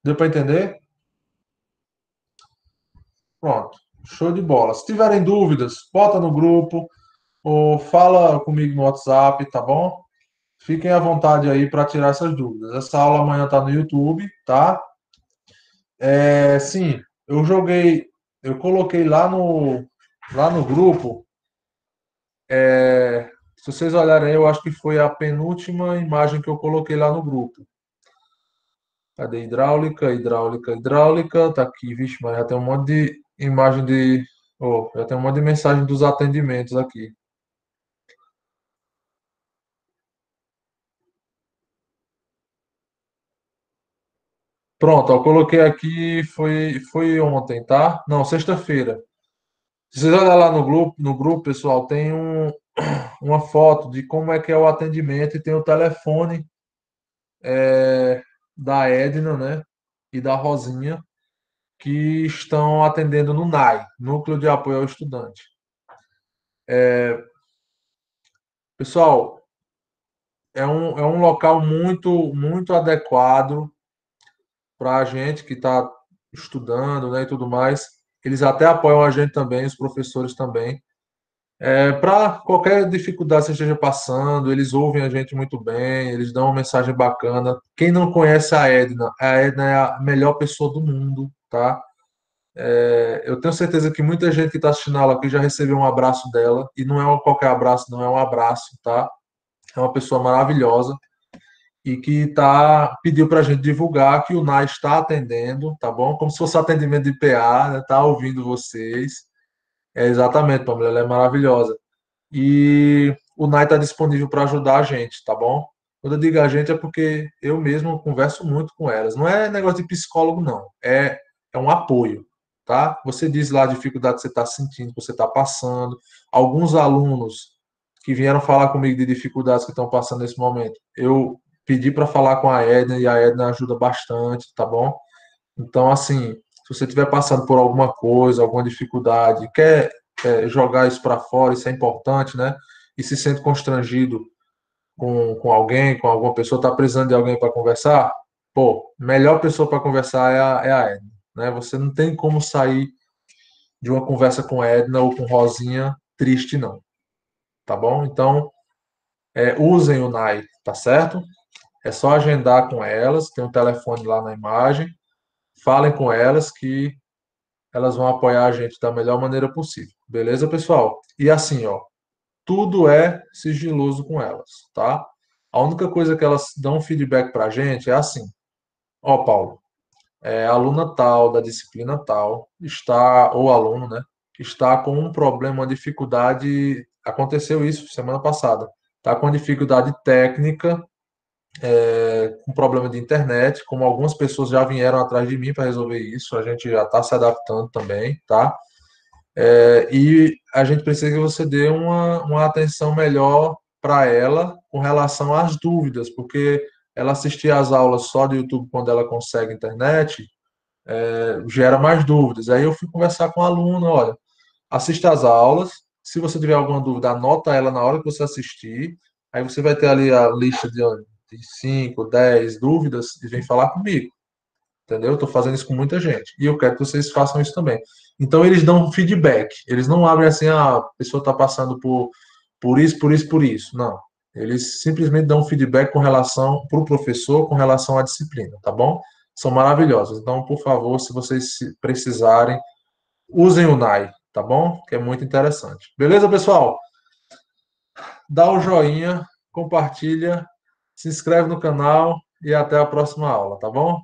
Deu para entender? Pronto. Show de bola. Se tiverem dúvidas, bota no grupo ou fala comigo no WhatsApp, tá bom? Fiquem à vontade aí para tirar essas dúvidas. Essa aula amanhã está no YouTube, tá? Sim, eu coloquei lá no grupo. Se vocês olharem aí, eu acho que foi a penúltima imagem que eu coloquei lá no grupo. Cadê hidráulica, hidráulica, hidráulica? Tá aqui, vixe, mas já tem um monte de imagem de. Oh, já tem um monte de mensagem dos atendimentos aqui. Pronto, eu coloquei aqui, foi ontem, tá? Não, sexta-feira. Se vocês olharem lá no grupo, pessoal, tem uma foto de como é que é o atendimento e tem o telefone da Edna, né? E da Rosinha, que estão atendendo no NAI, Núcleo de Apoio ao Estudante. Pessoal, é um local muito, muito adequado para a gente que está estudando, né, e tudo mais. Eles até apoiam a gente também, os professores também. Para qualquer dificuldade que você esteja passando, eles ouvem a gente muito bem, eles dão uma mensagem bacana. Quem não conhece a Edna é a melhor pessoa do mundo, tá? Eu tenho certeza que muita gente que está assistindo a aula aqui já recebeu um abraço dela, e não é qualquer abraço, não é um abraço, tá? É uma pessoa maravilhosa e que pediu para a gente divulgar que o NAI está atendendo, tá bom? Como se fosse atendimento de PA, né? Tá ouvindo vocês. Exatamente, Pamela, ela é maravilhosa. E o NAI está disponível para ajudar a gente, tá bom? Quando eu digo a gente é porque eu mesmo converso muito com elas. Não é negócio de psicólogo, não. É um apoio, tá? Você diz lá a dificuldade que você está sentindo, que você está passando. Alguns alunos que vieram falar comigo de dificuldades que estão passando nesse momento, eu pedi para falar com a Edna e a Edna ajuda bastante, tá bom? Então, assim, se você estiver passando por alguma coisa, alguma dificuldade, quer jogar isso para fora, isso é importante, né? E se sente constrangido com alguém, com alguma pessoa, está precisando de alguém para conversar, pô, melhor pessoa para conversar é a Edna, né? Você não tem como sair de uma conversa com a Edna ou com Rosinha triste, não, tá bom? Então, usem o NAI, tá certo? É só agendar com elas, tem um telefone lá na imagem, falem com elas que elas vão apoiar a gente da melhor maneira possível. Beleza, pessoal? E assim, ó, tudo é sigiloso com elas, tá? A única coisa que elas dão feedback pra gente é assim: ó, Paulo, aluna tal, da disciplina tal, está, ou aluno, né, está com um problema, uma dificuldade, aconteceu isso semana passada, está com dificuldade técnica, com problema de internet, como algumas pessoas já vieram atrás de mim para resolver isso, a gente já está se adaptando também, tá? E a gente precisa que você dê uma atenção melhor para ela com relação às dúvidas, porque ela assistir às aulas só do YouTube quando ela consegue internet, gera mais dúvidas. Aí eu fui conversar com a aluna, olha, assista às aulas, se você tiver alguma dúvida, anota ela na hora que você assistir, aí você vai ter ali a lista de 5, 10 dúvidas e vem falar comigo. Entendeu? Eu estou fazendo isso com muita gente. E eu quero que vocês façam isso também. Então, eles dão feedback. Eles não abrem assim, a pessoa está passando por isso, por isso, por isso. Não. Eles simplesmente dão feedback com relação para o professor, com relação à disciplina, tá bom? São maravilhosos. Então, por favor, se vocês precisarem, usem o NAI, tá bom? Que é muito interessante. Beleza, pessoal? Dá o joinha, compartilha, se inscreve no canal e até a próxima aula, tá bom?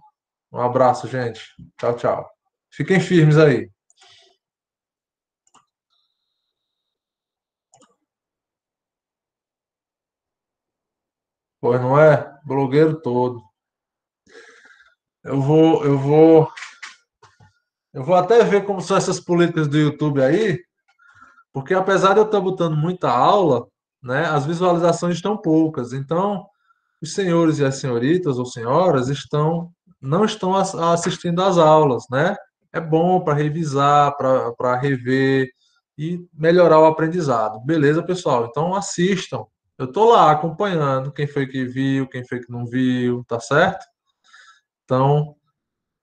Um abraço, gente. Tchau, tchau. Fiquem firmes aí. Pois não é? Blogueiro todo. Eu vou, eu vou, eu vou até ver como são essas políticas do YouTube aí, porque apesar de eu estar botando muita aula, né, as visualizações estão poucas. Então, os senhores e as senhoritas ou senhoras não estão assistindo às aulas, né? É bom para revisar, para rever e melhorar o aprendizado. Beleza, pessoal? Então assistam. Eu estou lá acompanhando quem foi que viu, quem foi que não viu, tá certo? Então,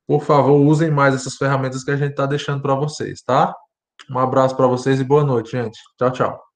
por favor, usem mais essas ferramentas que a gente está deixando para vocês, tá? Um abraço para vocês e boa noite, gente. Tchau, tchau.